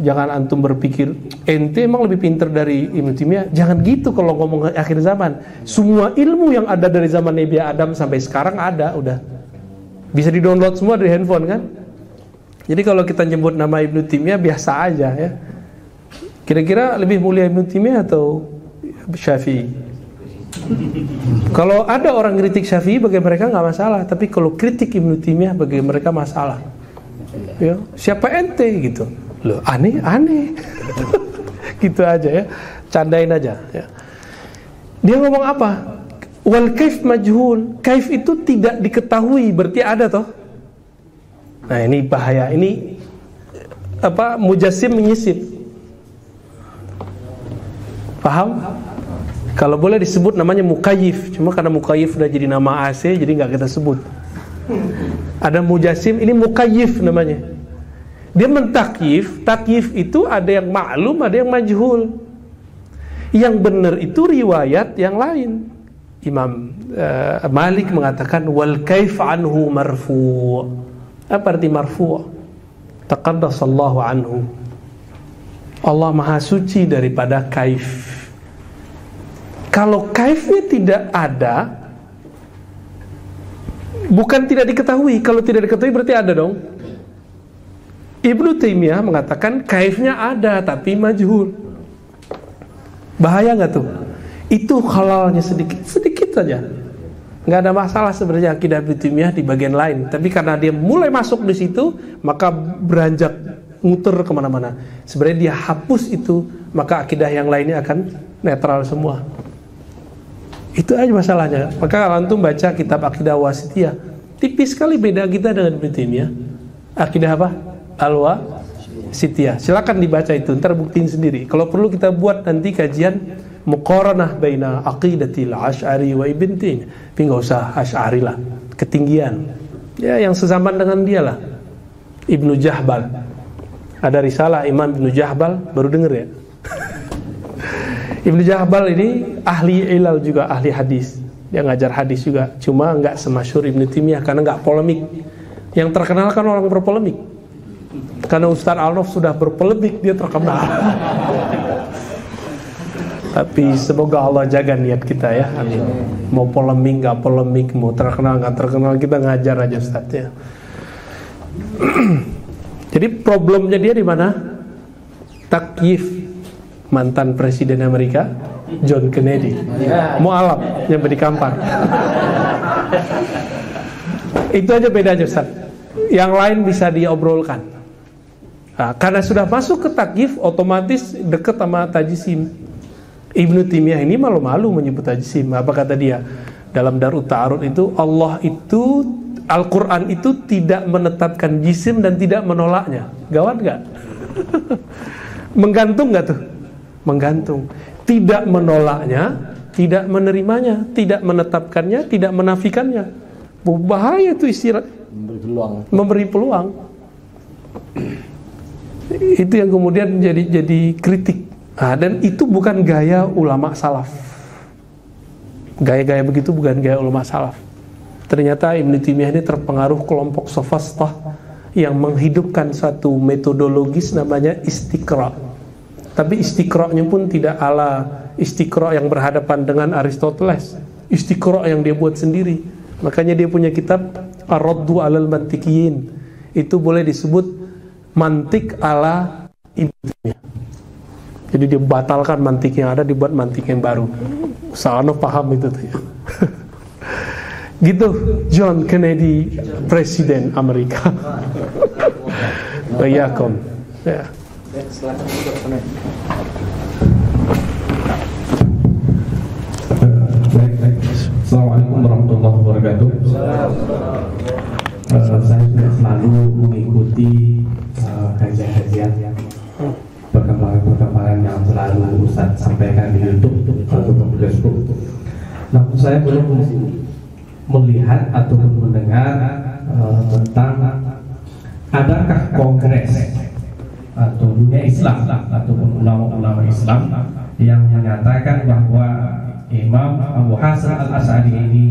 Jangan antum berpikir ente emang lebih pintar dari Ibnu Taimiyah. Jangan gitu kalau ngomong akhir zaman. Semua ilmu yang ada dari zaman Nabi Adam sampai sekarang ada, udah bisa di-download semua dari handphone kan. Jadi kalau kita nyebut nama Ibnu Taimiyah biasa aja ya. Kira-kira lebih mulia Ibnu Taimiyah atau Syafi'i? Kalau ada orang kritik Syafi'i bagi mereka nggak masalah, tapi kalau kritik Ibnu Taimiyah bagi mereka masalah. Ya, siapa ente gitu? Loh, aneh gitu aja ya, candain aja ya. Dia ngomong apa? Wal kaif majhul. Kaif itu tidak diketahui, berarti ada toh. Nah ini bahaya. Ini apa? Mujassim menyisip. Paham? Kalau boleh disebut namanya mukayyif, cuma karena mukayyif udah jadi nama AC, jadi nggak kita sebut. Ada mujassim, ini mukayyif namanya. Dia mentakyif. Takyif itu ada yang maklum, ada yang majhul. Yang benar itu riwayat yang lain. Imam Malik mengatakan wal kaif anhu marfu'. Apa arti marfu'? Taqaddasallahu anhu. Allah Maha Suci daripada kaif. Kalau kaifnya tidak ada, bukan tidak diketahui. Kalau tidak diketahui berarti ada dong. Ibnu Taimiyah mengatakan kaifnya ada tapi majhul. Bahaya nggak tuh? Itu halalnya sedikit saja. Nggak ada masalah sebenarnya akidah Ibnu Taimiyah di bagian lain. Tapi karena dia mulai masuk di situ, maka beranjak muter kemana-mana. Sebenarnya dia hapus itu, maka akidah yang lainnya akan netral semua. Itu aja masalahnya. Maka kalau antum baca kitab Akidah Wasitiyah, tipis sekali beda kita dengan Ibnu Taimiyah. Akidah apa? Al-Wasitiyah. Silakan dibaca itu, ntar buktiin sendiri. Kalau perlu kita buat nanti kajian muqaranah baina aqidatil Asy'ari wa Ibn Taimiyah. Tapi nggak usah Asy'ari lah, ketinggian. Ya yang sezaman dengan dia lah. Ibnu Jahbal. Ada risalah Imam Ibnu Jahbal, baru denger ya. Ibnu Jahbal ini ahli ilal juga, ahli hadis. Dia ngajar hadis juga, cuma nggak semasyhur Ibnu Taimiyah karena nggak polemik. Yang terkenal kan orang berpolemik. Karena Ustaz Al-Naf sudah berpolemik, dia terkenal. Tapi semoga Allah jaga niat kita ya. Amin. Mau polemik nggak polemik, mau terkenal nggak terkenal, kita ngajar aja Ustaz ya. Jadi problemnya dia di mana? Takyif mantan presiden Amerika John Kennedy. Mu'alaf yang beri kampar. Itu aja bedanya Ustaz. Yang lain bisa diobrolkan. Nah, karena sudah masuk ke takyif, otomatis dekat sama tajsim. Ibnu Taimiyah ini malu-malu menyebut tajsim. Apa kata dia? Dalam Darut Ta'arud itu, Allah itu, Al-Quran itu tidak menetapkan jisim dan tidak menolaknya. Gawat gak? Menggantung gak tuh? Menggantung. Tidak menolaknya, tidak menerimanya, tidak menetapkannya, tidak menafikannya. Bahaya itu istilah. Memberi peluang. Itu yang kemudian jadi kritik. Nah, dan itu bukan gaya ulama salaf. Gaya-gaya begitu bukan gaya ulama salaf. Ternyata Ibnu Taimiyah ini terpengaruh kelompok sofastah yang menghidupkan suatu metodologis namanya istiqra. Tapi istiqra'nya pun tidak ala istiqra' yang berhadapan dengan Aristoteles. Istiqra' yang dia buat sendiri. Makanya dia punya kitab Ar-Raddu 'alal Mantiqiyin. Itu boleh disebut mantik ala Ibnu Taimiyah. Jadi dia batalkan mantik yang ada, dibuat mantik yang baru. Sa'anof paham itu tuh ya. Gitu John Kennedy, presiden Amerika. Bayakum. Ya. Assalamualaikum warahmatullahi wabarakatuh. Saya sudah selalu mengikuti kajian-kajian perkembangan yang selalu Ustaz sampaikan di YouTube ataupun di Facebook. Namun saya belum melihat ataupun mendengar tentang adakah kongres atau dunia Islam ataupun ulama-ulama Islam yang menyatakan bahwa Imam Abu Hasan Al-Asy'ari ini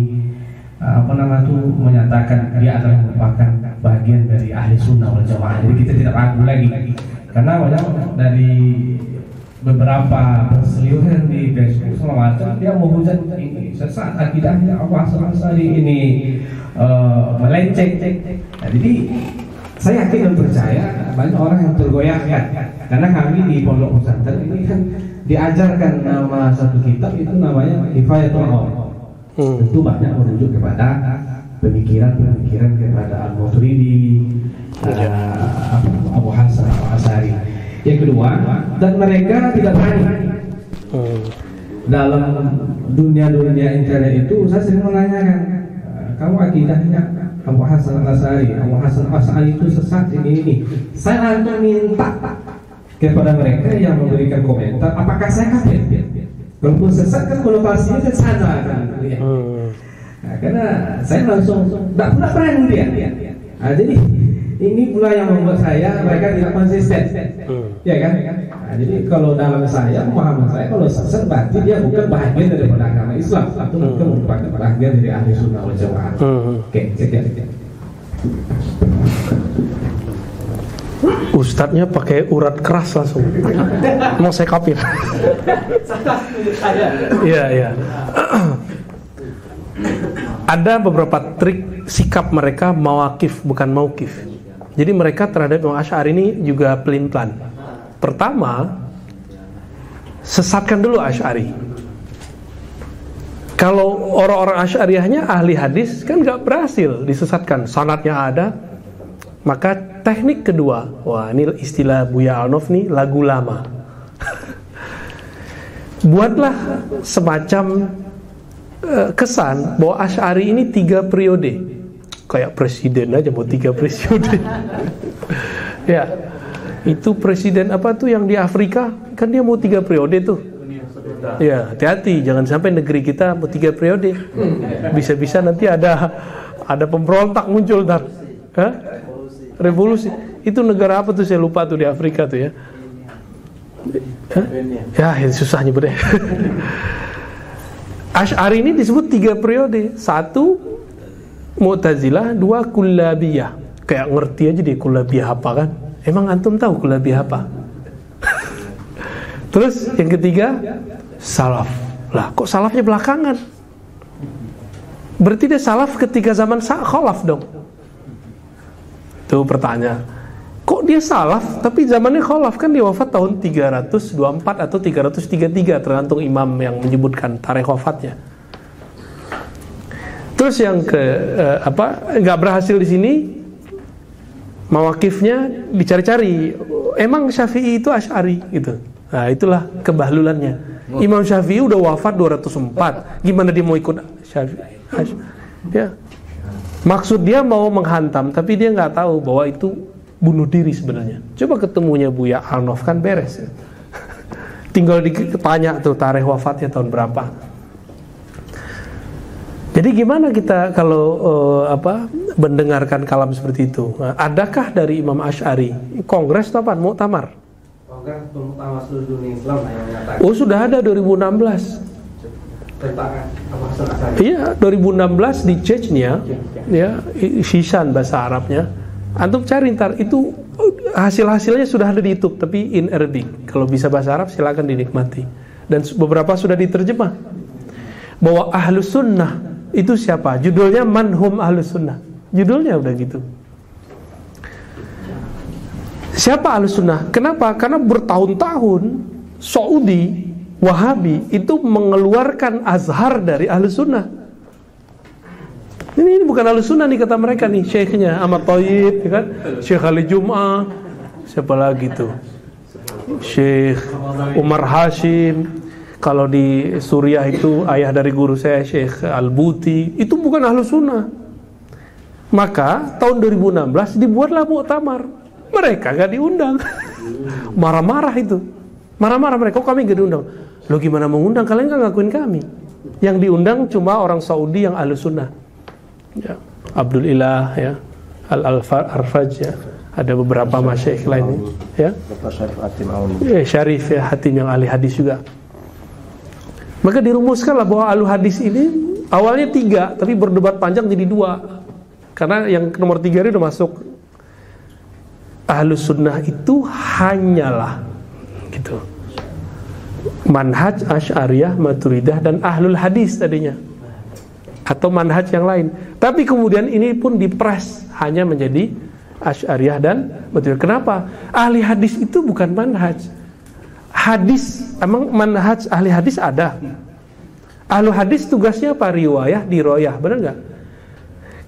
menyatakan dia adalah merupakan bagian dari ahli sunnah wal jamaah. Jadi kita tidak ragu lagi, karena banyak dari beberapa perseliweran di Facebook semacam dia menghujat ini sesat akidahnya Abu Hasan Al-Asy'ari ini melenceng. Nah, jadi saya yakin dan percaya banyak orang yang tergoyahkan, karena kami di pondok pesantren ini kan diajarkan nama satu kitab itu namanya Kifayatul Ulama. Tentu banyak merujuk kepada pemikiran kepada Al-Maturidi, Abu Hasan Al-Asy'ari. Yang kedua, dan mereka tidak berani dalam dunia internet itu. Saya sering menanyakan, kamu akidahnya Abu Hasan Al-Asy'ari, Abu Hasan Al-Asy'ari itu sesat ini. Saya langsung minta kepada mereka yang memberikan komentar, apakah saya kafir? Kalau sesat kan konotasinya ke sana kan, ya. Nah, karena saya langsung tidak pernah berani dia. Nah, jadi ini pula yang membuat mereka tidak konsisten, ya kan? Nah, jadi kalau dalam pemahaman saya, kalau sesat berarti dia bukan bahagian daripada agama Islam, atau bukan merupakan bahagian dari ahli sunnah wal jamaah. Oke, sekian. Ustadznya pakai urat keras langsung. Mau saya kafir. Iya. Ada beberapa trik sikap mereka mawakif bukan maukif. Jadi mereka terhadap Imam Asy'ari ini juga pelin-pelan. Pertama, sesatkan dulu Asy'ari. Kalau orang-orang Asy'ariyahnya ahli hadis kan nggak berhasil disesatkan, sanadnya ada. Maka teknik kedua, wah ini istilah Buya Al-Naf nih, lagu lama. Buatlah semacam kesan bahwa Asy'ari ini 3 periode. Kayak presiden aja mau 3 periode. Ya, itu presiden apa tuh yang di Afrika, kan dia mau 3 periode tuh. Ya, hati-hati jangan sampai negeri kita mau 3 periode. Bisa-bisa nanti ada pemberontak muncul ntar. Hah? Revolusi. Itu negara apa tuh, saya lupa tuh, di Afrika tuh ya. Hah? Ya, ini susah nyebutnya. Asy'ari ini disebut 3 periode. 1 Mu'tazilah, 2 Kullabiyah. Kayak ngerti aja deh Kullabiyah apa kan? Emang antum tahu Kullabiyah apa? Terus yang ketiga Salaf. Lah kok salafnya belakangan? Berarti dia salaf ketika zaman khalaf dong. Tuh pertanyaan. Kok dia salaf tapi zamannya khalaf? Kan dia wafat tahun 324 atau 333 tergantung imam yang menyebutkan tarikh wafatnya. Terus yang nggak berhasil di sini, mawakifnya dicari-cari. Emang Syafi'i itu Asy'ari gitu. Nah itulah kebahlulannya. Imam Syafi'i udah wafat 204. Gimana dia mau ikut Syafi'i? Ya. Maksud dia mau menghantam, tapi dia nggak tahu bahwa itu bunuh diri sebenarnya. Coba ketemunya Buya Al-Naf kan beres. Tinggal ditanya tuh tarikh wafatnya tahun berapa. Jadi gimana kita kalau mendengarkan kalam seperti itu? Nah, adakah dari Imam Asy'ari kongres atau apa? Muktamar? Kongres Muktamar seluruh dunia Islam yang menyatakan. Oh sudah ada 2016. Tentang apa Asy'ari? Iya 2016 di Chechnya, ya Shishan bahasa Arabnya. Antum cari ntar itu hasil-hasilnya sudah ada di YouTube tapi in Arabic. Kalau bisa bahasa Arab silakan dinikmati. Dan beberapa sudah diterjemah. Bahwa Ahlus Sunnah itu siapa? Judulnya Manhum Ahlus Sunnah. Judulnya udah gitu. Siapa Ahlus Sunnah? Kenapa? Karena bertahun-tahun Saudi Wahabi itu mengeluarkan Azhar dari Ahlus Sunnah. Ini bukan Ahlus Sunnah nih kata mereka nih, syekhnya Ahmad Thayyib, ya kan? Syekh Ali Jum'ah, siapa lagi tuh? Syekh Umar Hashim. Kalau di Suriah itu ayah dari guru saya Syekh Al-Buti, itu bukan Ahlus Sunnah. Maka tahun 2016 dibuatlah muktamar. Mereka gak diundang. Marah-marah itu. Marah-marah mereka, kok kami gak diundang? Lo gimana mengundang? Kalian gak ngakuin kami. Yang diundang cuma orang Saudi yang Ahlus Sunnah. Ya, Abdul Ilah, ya, Al-Arfaj, ya. Ada beberapa masyaikh lain, ya. Syarif ya, Hatim yang ahli hadis juga. Maka dirumuskanlah bahwa ahlu hadis ini awalnya 3, tapi berdebat panjang jadi 2. Karena yang nomor 3 ini udah masuk. Ahlus Sunnah itu hanyalah gitu. Manhaj Asy'ariyah, Maturidah dan Ahlul Hadis tadinya. Atau manhaj yang lain. Tapi kemudian ini pun dipres hanya menjadi Asy'ariyah dan Maturidah. Kenapa? Ahli hadis itu bukan manhaj. Hadis, emang manhaj ahli hadis ada. Ahlu hadis tugasnya apa? Riwayah, diroyah, benar nggak?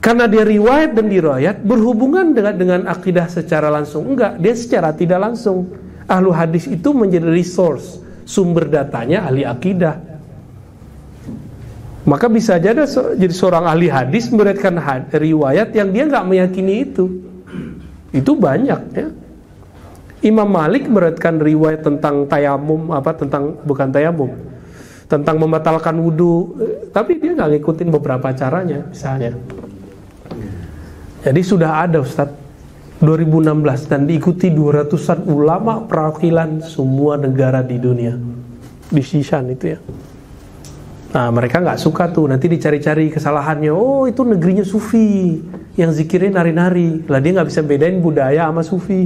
Karena dia riwayat dan diroyat berhubungan dengan akidah secara langsung. Enggak, dia secara tidak langsung. Ahlu hadis itu menjadi resource, sumber datanya ahli akidah. Maka bisa jadi seorang ahli hadis meriwayatkan riwayat yang dia nggak meyakini itu. Itu banyak ya. Imam Malik meriwayatkan riwayat tentang tayamum, tentang membatalkan wudu, tapi dia nggak ngikutin beberapa caranya, misalnya. Jadi sudah ada Ustadz 2016 dan diikuti 200-an ulama perwakilan semua negara di dunia di Shishan itu ya. Nah mereka nggak suka tuh, nanti dicari-cari kesalahannya. Oh itu negerinya Sufi, yang zikirnya nari-nari, lah dia nggak bisa bedain budaya sama Sufi.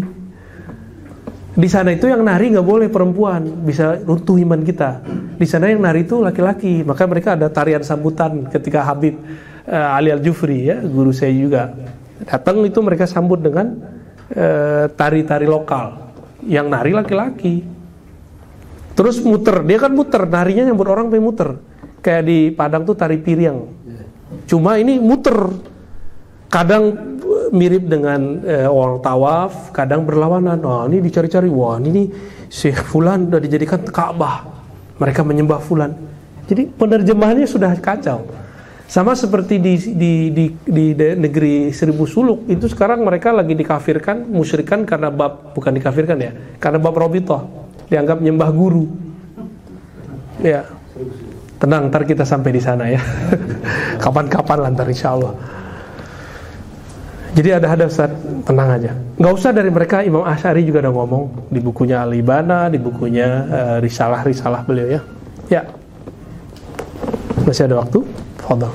Di sana itu yang nari nggak boleh perempuan, bisa runtuh iman kita. Di sana yang nari itu laki-laki, maka mereka ada tarian sambutan ketika Habib Ali Al-Jufri ya, guru saya juga datang itu mereka sambut dengan tari-tari lokal. Yang nari laki-laki. Terus muter, dia kan muter, narinya nyambut orang pengen muter. Kayak di Padang tuh tari piring. Cuma ini muter. Kadang mirip dengan orang tawaf, kadang berlawanan. Wah, ini dicari-cari. Wah, ini Syekh Fulan udah dijadikan Ka'bah. Mereka menyembah Fulan. Jadi penerjemahannya sudah kacau. Sama seperti di negeri Seribu Suluk, itu sekarang mereka lagi dikafirkan, musyrikan karena bukan dikafirkan ya, karena bab Robitoh. Dianggap nyembah guru. Ya, tenang, ntar kita sampai di sana ya. Kapan-kapan lah ntar insya Allah. Jadi ada Ustaz, tenang aja. Nggak usah dari mereka, Imam Asy'ari juga udah ngomong di bukunya Al-Ibana, di bukunya risalah beliau ya. Ya, masih ada waktu. Fadhal.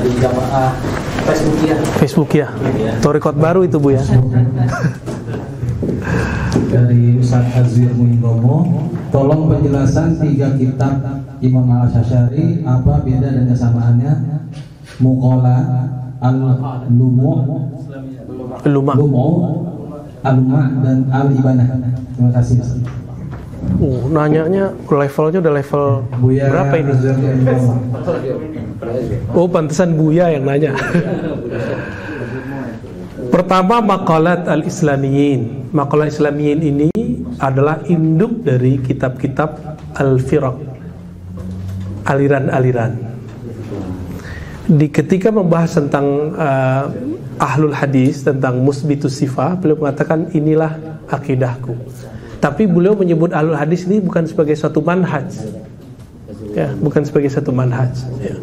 Di jamaah Facebook ya. Torikot baru itu Bu ya. Dari Ustaz Azwir Muindomo, tolong penjelasan 3 kitab Imam Al-Asy'ari, apa beda dan kesamaannya? Muqala, Al-Lumu, Al-Luma dan Al-Ibana. Terima kasih. Nanyanya levelnya udah level Buya berapa ini? Oh, pantesan Buya yang nanya. Pertama, maqalat al-Islamiyin. Maqalat Islamiyin ini adalah induk dari kitab-kitab al-firaq, aliran-aliran. Ketika membahas tentang ahlul hadis, tentang musbitus sifah, beliau mengatakan inilah akidahku. Tapi beliau menyebut ahlul hadis ini bukan sebagai suatu manhaj, ya, bukan sebagai satu manhaj, ya.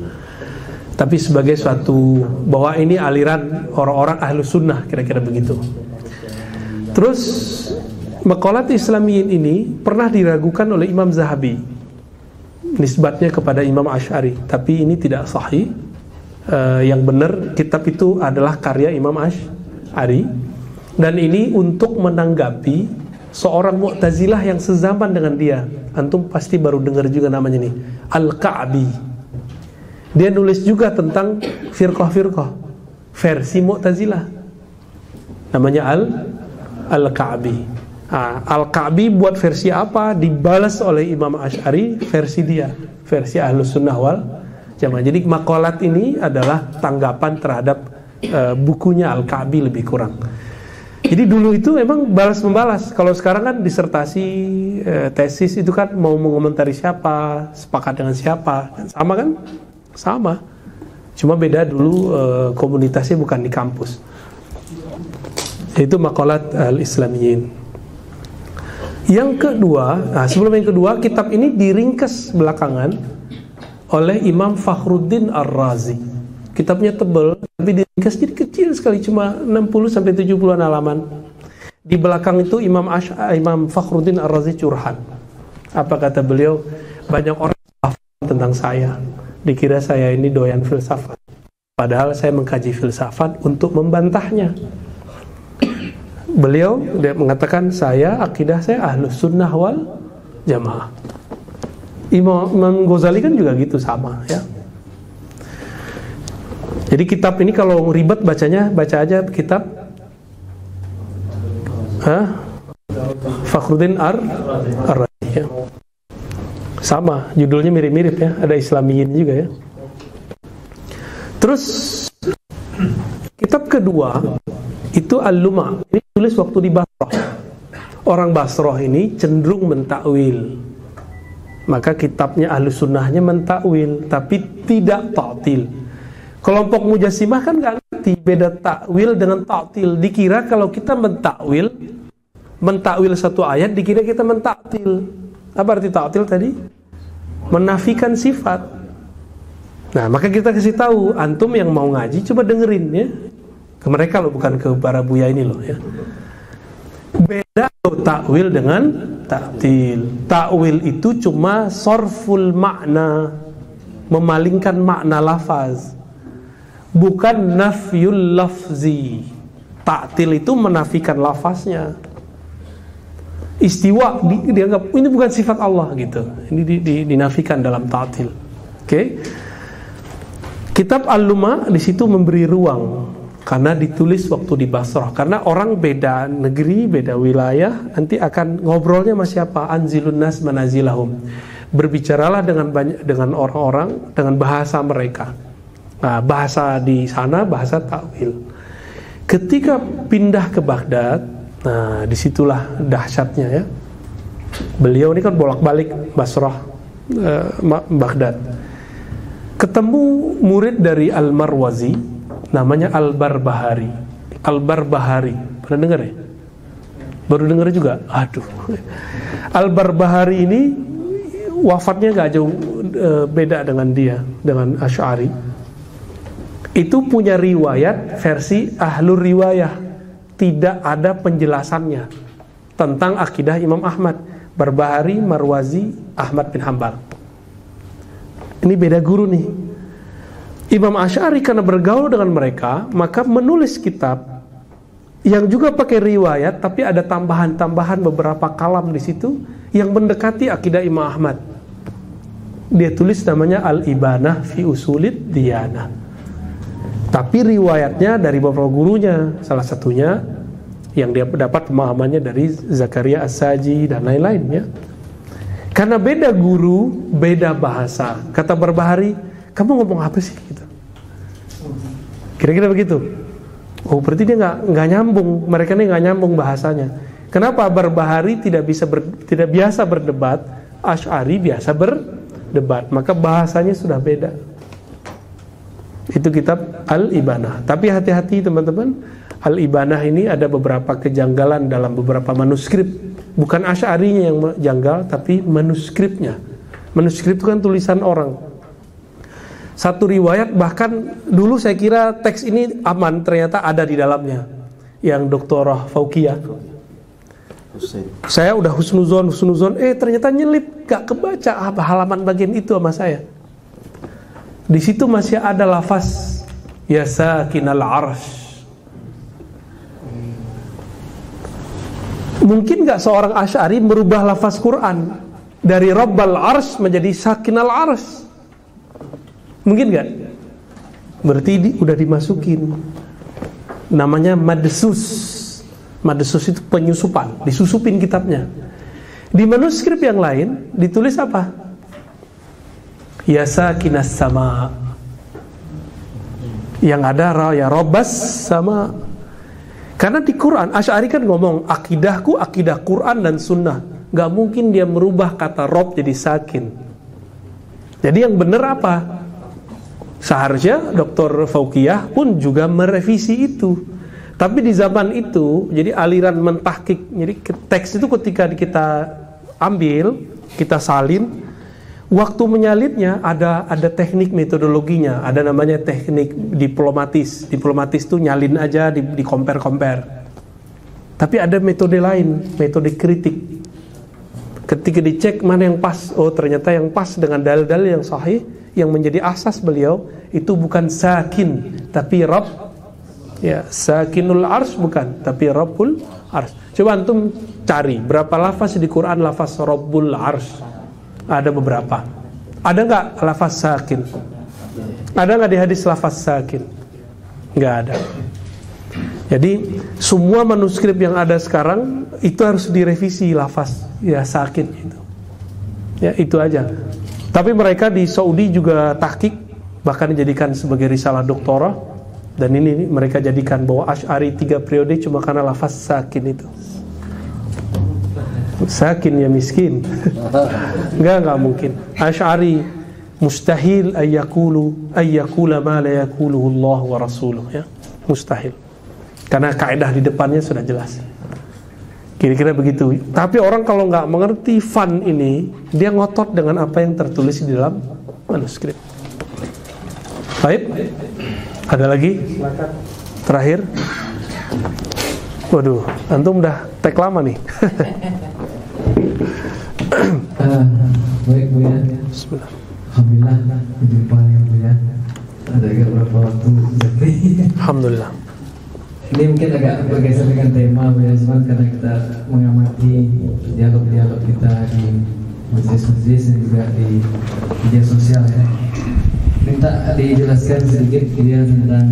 Tapi sebagai suatu bahwa ini aliran orang-orang ahlu sunnah, kira-kira begitu. Terus maqalat Islamiyin ini pernah diragukan oleh Imam Zahabi, nisbatnya kepada Imam Asy'ari, tapi ini tidak sahih. Yang benar kitab itu adalah karya Imam Asy'ari, dan ini untuk menanggapi seorang Mu'tazilah yang sezaman dengan dia. Antum pasti baru dengar juga namanya nih, Al-Ka'bi. Dia nulis juga tentang firqah-firqah versi Mu'tazilah. Namanya Al-Ka'bi. Al-Ka'bi buat versi apa? Dibalas oleh Imam Asy'ari versi dia, versi Ahlus Sunnah wal Jamaah. Jadi maqalat ini adalah tanggapan terhadap bukunya Al-Ka'bi lebih kurang. Jadi dulu itu memang balas-membalas. Kalau sekarang kan disertasi, tesis itu kan mau mengomentari siapa, sepakat dengan siapa, sama kan? Sama, cuma beda dulu komunitasnya bukan di kampus. Itu maqalat al-Islamiyin. Yang kedua, sebelum yang kedua, kitab ini diringkas belakangan oleh Imam Fakhruddin Ar-Razi. Kitabnya tebal, tapi diringkas jadi kecil sekali, cuma 60-70 halaman. Di belakang itu Imam Fakhruddin Ar-Razi curhat. Apa kata beliau? Banyak orang tentang saya, dikira saya ini doyan filsafat. Padahal saya mengkaji filsafat untuk membantahnya. Beliau dia mengatakan akidah saya Ahlus Sunnah wal Jamaah. Imam Ghazali kan juga gitu, sama ya. Jadi kitab ini kalau ribet baca aja kitab Fakhruddin Ar-Razi ya. Sama, judulnya mirip-mirip ya, ada Islamiyin juga ya. Terus kitab kedua itu Al-Luma. Ini tulis waktu di Basrah. Orang Basrah ini cenderung mentakwil. Maka kitabnya Ahlus Sunnahnya mentakwil, tapi tidak ta'til. Kelompok Mujassimah kan gak ngerti beda takwil dengan ta'til. Dikira kalau kita mentakwil satu ayat, dikira kita mentaktil. Apa arti ta'til tadi? Menafikan sifat. Nah, maka kita kasih tahu, antum yang mau ngaji coba dengerin ya. Ke mereka loh, bukan ke para buya ini loh ya. Beda loh takwil dengan ta'til. Takwil itu cuma sorful makna, memalingkan makna lafaz, bukan nafyul lafzi. Ta'til itu menafikan lafaznya. Istiwa dianggap ini bukan sifat Allah gitu. Ini dinafikan dalam ta'til. Oke. Kitab Al-Luma di situ memberi ruang karena ditulis waktu di Basrah. Karena orang beda negeri, beda wilayah, nanti akan ngobrolnya sama siapa? Anzilun nas manazilahum. Berbicaralah dengan orang-orang dengan bahasa mereka. Nah, bahasa di sana bahasa takwil. Ketika pindah ke Baghdad, nah disitulah dahsyatnya ya. Beliau ini kan bolak-balik Basrah, Baghdad. Ketemu murid dari Al-Marwazi, namanya Al-Barbahari. Al-Barbahari, pernah dengar ya? Baru dengar juga? Aduh. Al-Barbahari ini wafatnya gak jauh beda dengan dia, dengan Asy'ari. Itu punya riwayat versi Ahlur Riwayah, tidak ada penjelasannya tentang akidah Imam Ahmad. Barbahari, Marwazi, Ahmad bin Hanbal. Ini beda guru nih. Imam Asy'ari karena bergaul dengan mereka, maka menulis kitab yang juga pakai riwayat, tapi ada tambahan-tambahan beberapa kalam di situ yang mendekati akidah Imam Ahmad. Dia tulis namanya Al-Ibanah fi Usulid Diyanah. Tapi riwayatnya dari beberapa gurunya, salah satunya yang dia dapat pemahamannya dari Zakaria As-Saji dan lain-lain ya. Karena beda guru, beda bahasa. Kata Barbahari, kamu ngomong apa sih gitu? Kira-kira begitu. Oh, berarti dia nggak nyambung. Mereka ini nggak nyambung bahasanya. Kenapa Barbahari tidak biasa berdebat, Asy'ari biasa berdebat. Maka bahasanya sudah beda. Itu kitab Al-Ibanah. Tapi hati-hati teman-teman, Al-Ibanah ini ada beberapa kejanggalan dalam beberapa manuskrip. Bukan Asy'arinya yang janggal, tapi manuskripnya. Manuskrip itu kan tulisan orang. Satu riwayat, bahkan dulu saya kira teks ini aman, ternyata ada di dalamnya. Yang Doktorah Faukiyah. Saya udah husnuzon, ternyata nyelip, gak kebaca halaman bagian itu sama saya. Di situ masih ada lafaz ya sakinal arsh. Mungkin gak seorang Asy'ari merubah lafaz Quran dari Rabbal Arsh menjadi Sakinal Arsh? Mungkin gak? Berarti udah dimasukin. Namanya madsus. Madsus itu penyusupan, disusupin kitabnya. Di manuskrip yang lain ditulis apa? Ya sakinas sama. Yang ada ya Rabbas sama. Karena di Quran, Asy'ari kan ngomong akidahku akidah Quran dan Sunnah. Gak mungkin dia merubah kata Rob jadi sakin. Jadi yang benar apa? Seharusnya Dr. Faukiyah pun juga merevisi itu. Tapi di zaman itu, jadi aliran mentahkik, jadi teks itu ketika kita ambil, kita salin, waktu menyalitnya ada teknik metodologinya, ada namanya teknik diplomatis. Diplomatis itu nyalin aja, di compare. Tapi ada metode lain, metode kritik. Ketika dicek mana yang pas, oh ternyata yang pas dengan dalil-dalil yang sahih, yang menjadi asas beliau itu bukan sakin, tapi Rabb. Ya, sakinul ars bukan, tapi Rabbul ars. Coba antum cari berapa lafaz di Quran lafaz Rabbul ars. Ada beberapa. Ada nggak lafaz sakin? Ada nggak di hadis lafaz sakin? Nggak ada. Jadi semua manuskrip yang ada sekarang itu harus direvisi lafaz ya sakin itu. Ya itu aja. Tapi mereka di Saudi juga tahqiq, bahkan dijadikan sebagai risalah doktorah. Dan ini mereka jadikan bahwa Asy'ari 3 periode cuma karena lafaz sakin itu. Sakin ya miskin. Enggak mungkin. Asy'ari mustahil ayyakula ma la yakuluhu Allah wa rasuluh ya. Mustahil. Karena kaidah di depannya sudah jelas. Kira-kira begitu. Tapi orang kalau nggak mengerti fan ini, dia ngotot dengan apa yang tertulis di dalam manuskrip. Baik. Ada lagi? Terakhir. Waduh, antum udah tag lama nih. Baik Bu ya. Bismillah. Alhamdulillah kehidupan yang Bu ya. Ada beberapa waktu seperti. Alhamdulillah. Ini mungkin agak bergeser dengan tema Bu ya, cuman karena kita mengamati dialog-dialog kita di majelis-majelis dan juga di media sosial ya. Minta dijelaskan sedikit dia tentang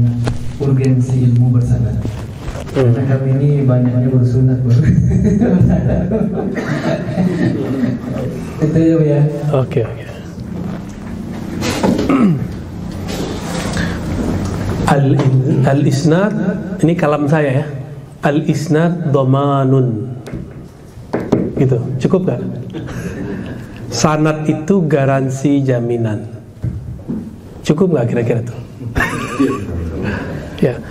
urgensi ilmu bersanad. Karena kami ini banyaknya bersunat itu ya. Oke. Al-isnad, ini kalam saya ya. Al-isnad dhamanun. Gitu, cukup gak? Sanad itu garansi jaminan. Cukup gak kira-kira tuh? Ya.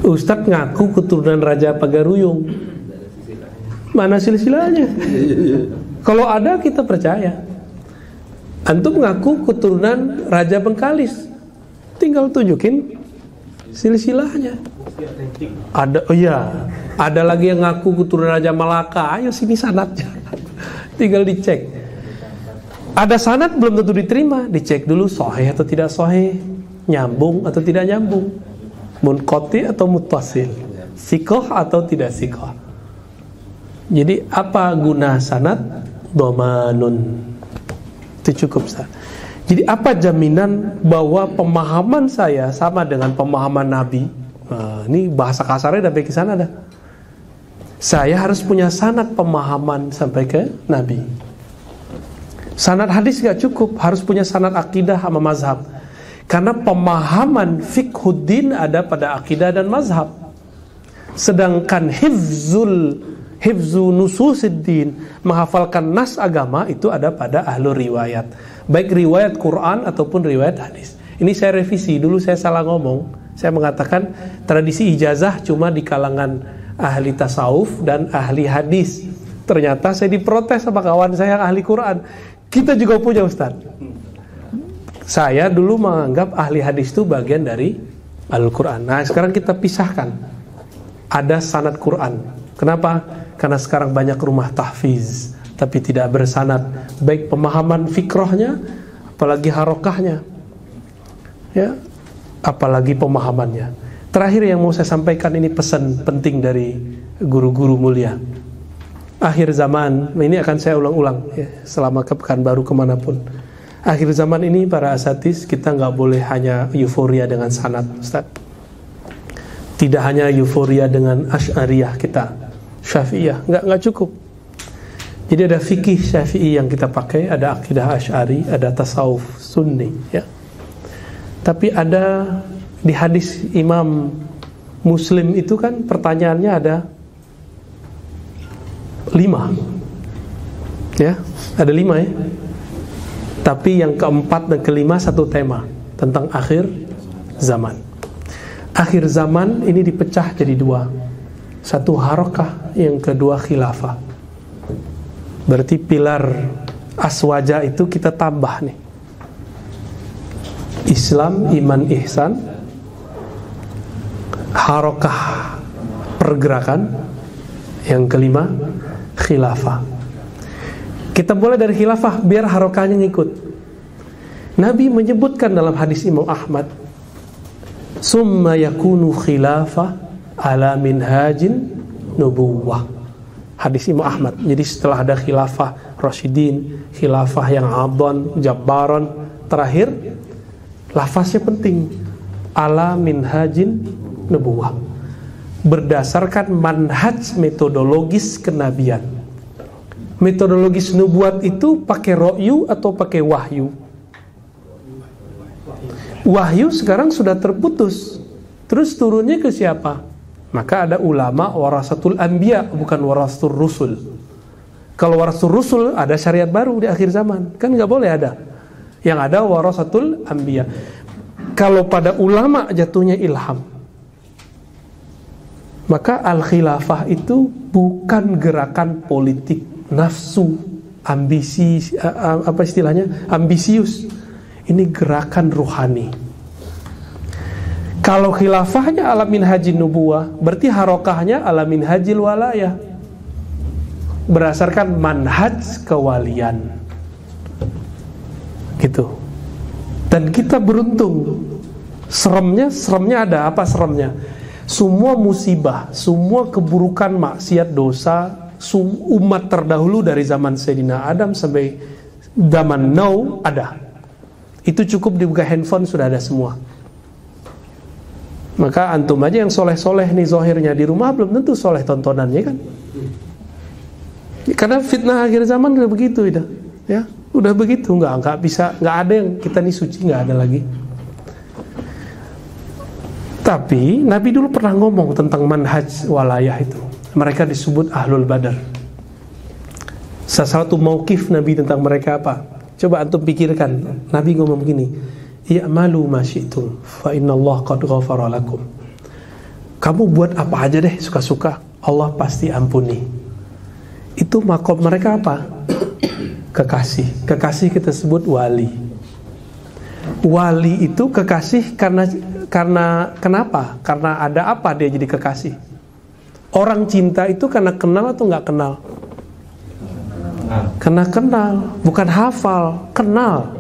Ustadz ngaku keturunan Raja Pagaruyung. Mana silsilahnya? Kalau ada kita percaya. Antum ngaku keturunan Raja Bengkalis, tinggal tunjukin silsilahnya. Ada, oh iya, ada lagi yang ngaku keturunan Raja Malaka. Ayo sini sanadnya. Tinggal dicek. Ada sanad belum tentu diterima, dicek dulu sahih atau tidak sahih, nyambung atau tidak nyambung, munqati atau muttasil, sikoh atau tidak sikoh. Jadi apa guna sanad? Dhamanun. Itu cukup, Ustaz. Jadi apa jaminan bahwa pemahaman saya sama dengan pemahaman Nabi? Nah, ini bahasa kasarnya sampai ke sana dah. Saya harus punya sanad pemahaman sampai ke Nabi. Sanad hadis gak cukup, harus punya sanad akidah sama mazhab. Karena pemahaman fiqhuddin ada pada akidah dan mazhab. Sedangkan hifzu nususiddin, menghafalkan nas agama, itu ada pada ahlu riwayat, baik riwayat Quran ataupun riwayat hadis. Ini saya revisi, dulu saya salah ngomong. Saya mengatakan tradisi ijazah cuma di kalangan ahli tasawuf dan ahli hadis. Ternyata saya diprotes sama kawan saya yang ahli Quran. Kita juga punya, Ustaz. Saya dulu menganggap ahli hadis itu bagian dari Al-Quran. Nah, sekarang kita pisahkan. Ada sanad Quran. Kenapa? Karena sekarang banyak rumah tahfiz, tapi tidak bersanad, baik pemahaman fikrohnya, apalagi harokahnya, ya, apalagi pemahamannya. Terakhir yang mau saya sampaikan, ini pesan penting dari guru-guru mulia. Akhir zaman, ini akan saya ulang-ulang ya, selama ke Pekanbaru kemanapun. Akhir zaman ini para asatis, kita nggak boleh hanya euforia dengan sanad, Ustaz. Tidak hanya euforia dengan Asy'ariyah kita, Syafi'iyah, nggak cukup. Jadi ada fikih Syafi'i yang kita pakai, ada akidah Asy'ari, ada tasawuf Sunni, ya. Tapi ada di hadis Imam Muslim itu kan pertanyaannya ada 5, ya, ada 5 ya. Tapi yang keempat dan kelima satu tema tentang akhir zaman. Akhir zaman ini dipecah jadi 2. Satu harokah, yang kedua khilafah. Berarti pilar aswaja itu kita tambah nih. Islam, iman, ihsan. Harokah, pergerakan. Yang kelima, khilafah. Kita mulai dari khilafah biar harokahnya ngikut. Nabi menyebutkan dalam hadis Imam Ahmad, summa yakunu khilafah ala minhajin nubuwah. Hadis Imam Ahmad. Jadi setelah ada khilafah Rasyidin, khilafah yang adhan, jabbaran, terakhir lafaznya penting, ala minhajin nubuwah, berdasarkan manhaj metodologis kenabian. Metodologis nubuat itu pakai ro'yu atau pakai wahyu? Wahyu sekarang sudah terputus. Terus turunnya ke siapa? Maka ada ulama warasatul anbiya, bukan warasatul rusul. Kalau warasatul rusul ada syariat baru di akhir zaman, kan nggak boleh ada. Yang ada warasatul anbiya. Kalau pada ulama jatuhnya ilham, maka al-khilafah itu bukan gerakan politik, nafsu, ambisi, apa istilahnya, ambisius. Ini gerakan ruhani. Kalau khilafahnya ala minhajin nubuwah, berarti harokahnya ala minhajil walayah, berdasarkan manhaj kewalian. Gitu. Dan kita beruntung. Seremnya ada apa seremnya? Semua musibah, semua keburukan, maksiat, dosa umat terdahulu dari zaman Sayyidina Adam sampai zaman now ada. Itu cukup dibuka handphone sudah ada semua. Maka antum aja yang soleh-soleh nih zohirnya, di rumah belum tentu soleh tontonannya kan. Karena fitnah akhir zaman udah begitu, ya, udah begitu, nggak bisa, nggak ada yang kita nih suci, nggak ada lagi. Tapi Nabi dulu pernah ngomong tentang manhaj walayah itu. Mereka disebut ahlul badar. Salah satu mauqif Nabi tentang mereka apa? Coba antum pikirkan. Nabi ngomong begini, i'malu ma syi'tum fa innallaha qad ghafara lakum. Kamu buat apa aja deh suka-suka, Allah pasti ampuni. Itu makom mereka apa? Kekasih. Kekasih kita sebut wali. Wali itu kekasih karena kenapa? Karena ada apa dia jadi kekasih? Orang cinta itu karena kenal atau nggak kenal? Karena kenal, bukan hafal, kenal.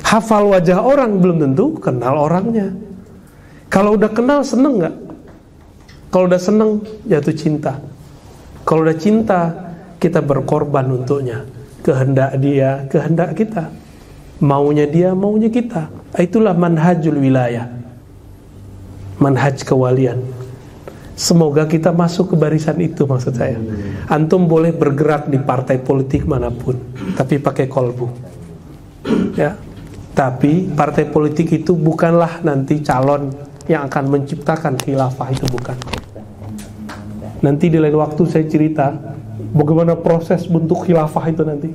Hafal wajah orang belum tentu kenal orangnya. Kalau udah kenal seneng nggak? Kalau udah seneng jatuh cinta. Kalau udah cinta, kita berkorban untuknya. Kehendak dia, kehendak kita. Maunya dia, maunya kita. Itulah manhajul wilayah. Manhaj kewalian. Semoga kita masuk ke barisan itu, maksud saya. Antum boleh bergerak di partai politik manapun, tapi pakai kolbu. Ya. Tapi partai politik itu bukanlah nanti calon yang akan menciptakan khilafah, itu bukan. Nanti di lain waktu saya cerita bagaimana proses bentuk khilafah itu nanti.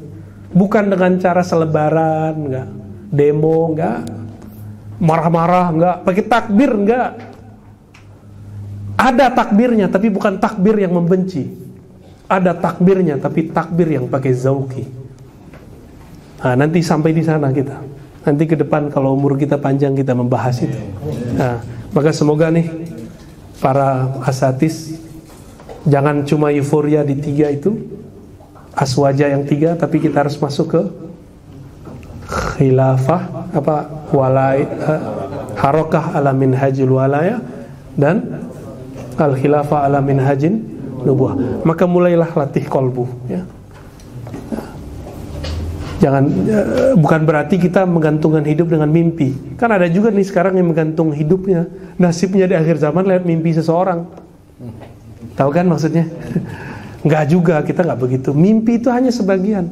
Bukan dengan cara selebaran, enggak, demo, enggak, marah-marah, enggak, pakai takbir, enggak. Ada takbirnya, tapi bukan takbir yang membenci. Ada takbirnya, tapi takbir yang pakai zauki. Nah, nanti sampai di sana kita. Nanti ke depan kalau umur kita panjang kita membahas itu. Nah, maka semoga nih para asatis jangan cuma euforia di 3 itu, aswaja yang 3, tapi kita harus masuk ke khilafah, harokah ala minhajil walaya dan al khilafah ala minhajin nubuah. Maka mulailah latih kolbu, ya. Jangan, bukan berarti kita menggantungkan hidup dengan mimpi. Kan ada juga nih sekarang yang menggantung hidupnya, nasibnya di akhir zaman lewat mimpi seseorang. Tahu kan maksudnya? Enggak juga, kita enggak begitu. Mimpi itu hanya sebagian.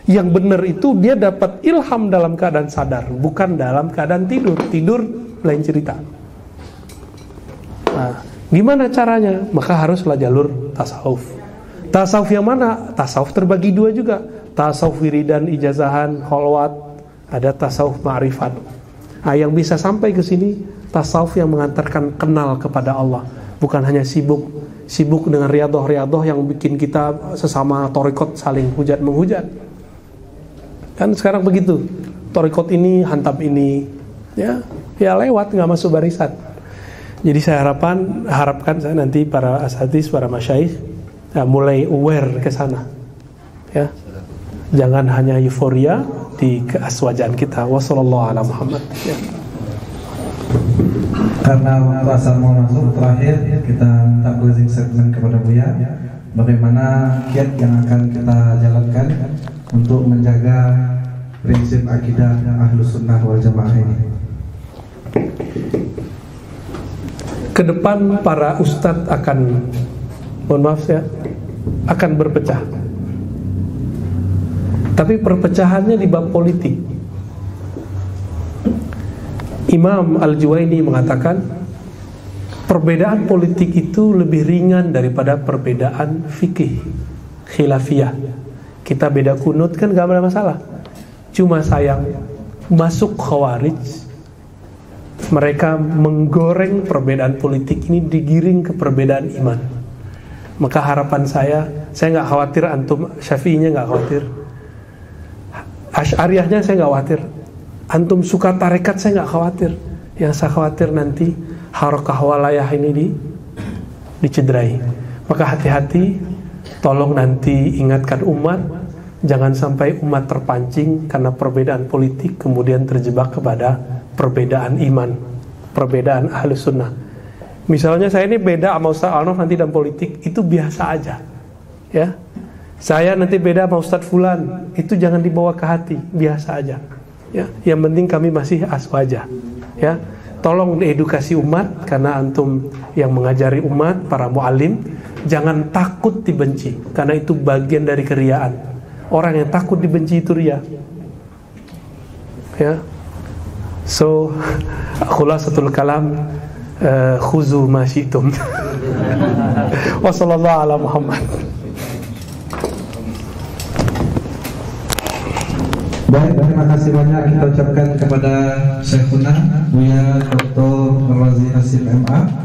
Yang benar itu dia dapat ilham dalam keadaan sadar, bukan dalam keadaan tidur. Tidur lain cerita. Nah, gimana caranya? Maka haruslah jalur tasawuf. Tasawuf yang mana? Tasawuf terbagi 2 juga. Tasawuf wiridan, ijazahan, kholwat, ada tasawuf ma'rifat. Nah, yang bisa sampai ke sini tasawuf yang mengantarkan kenal kepada Allah, bukan hanya sibuk dengan riadoh yang bikin kita sesama torikot saling hujat-menghujat. Kan sekarang begitu, torikot ini hantam ini, ya lewat, nggak masuk barisan. Jadi saya harapkan saya nanti para asatidz, para masyaikh mulai aware ke sana, ya. Jangan hanya euforia di keaswajaan kita. Wassallallahu ala Muhammad, ya. Karena rasa mau masuk terakhir, kita minta closing statement kepada Buya. Bagaimana kiat yang akan kita jalankan untuk menjaga prinsip akidah Ahlus Sunnah wal Jamaah ini? Kedepan para ustadz akan, mohon maaf ya, akan berpecah. Tapi perpecahannya di bab politik. Imam Al-Juwaini mengatakan perbedaan politik itu lebih ringan daripada perbedaan fikih khilafiyah. Kita beda kunut kan gak ada masalah. Cuma sayang masuk khawarij, mereka menggoreng perbedaan politik ini digiring ke perbedaan iman. Maka harapan saya gak khawatir antum Syafi'inya gak khawatir, Asy'ariyahnya saya gak khawatir, antum suka tarekat saya gak khawatir. Yang saya khawatir nanti harakah walayah ini dicederai. Maka hati-hati, tolong nanti ingatkan umat, jangan sampai umat terpancing karena perbedaan politik kemudian terjebak kepada perbedaan iman, perbedaan Ahlus Sunnah. Misalnya saya ini beda sama Ustaz Al-Nof nanti dalam politik, itu biasa aja, ya. Saya nanti beda sama Ustaz Fulan, itu jangan dibawa ke hati, biasa aja, ya. Yang penting kami masih aswaja, ya. tolong edukasi umat, karena antum yang mengajari umat, para muallim, jangan takut dibenci, karena itu bagian dari keriaan. Orang yang takut dibenci itu ria. Ya. So, khulasatul kalam, khuzu ma syi'tum. Wa sallallahu ala Muhammad. Baik, terima kasih banyak kita ucapkan kepada Syekhuna Buya Dr. Razi Hasim MA.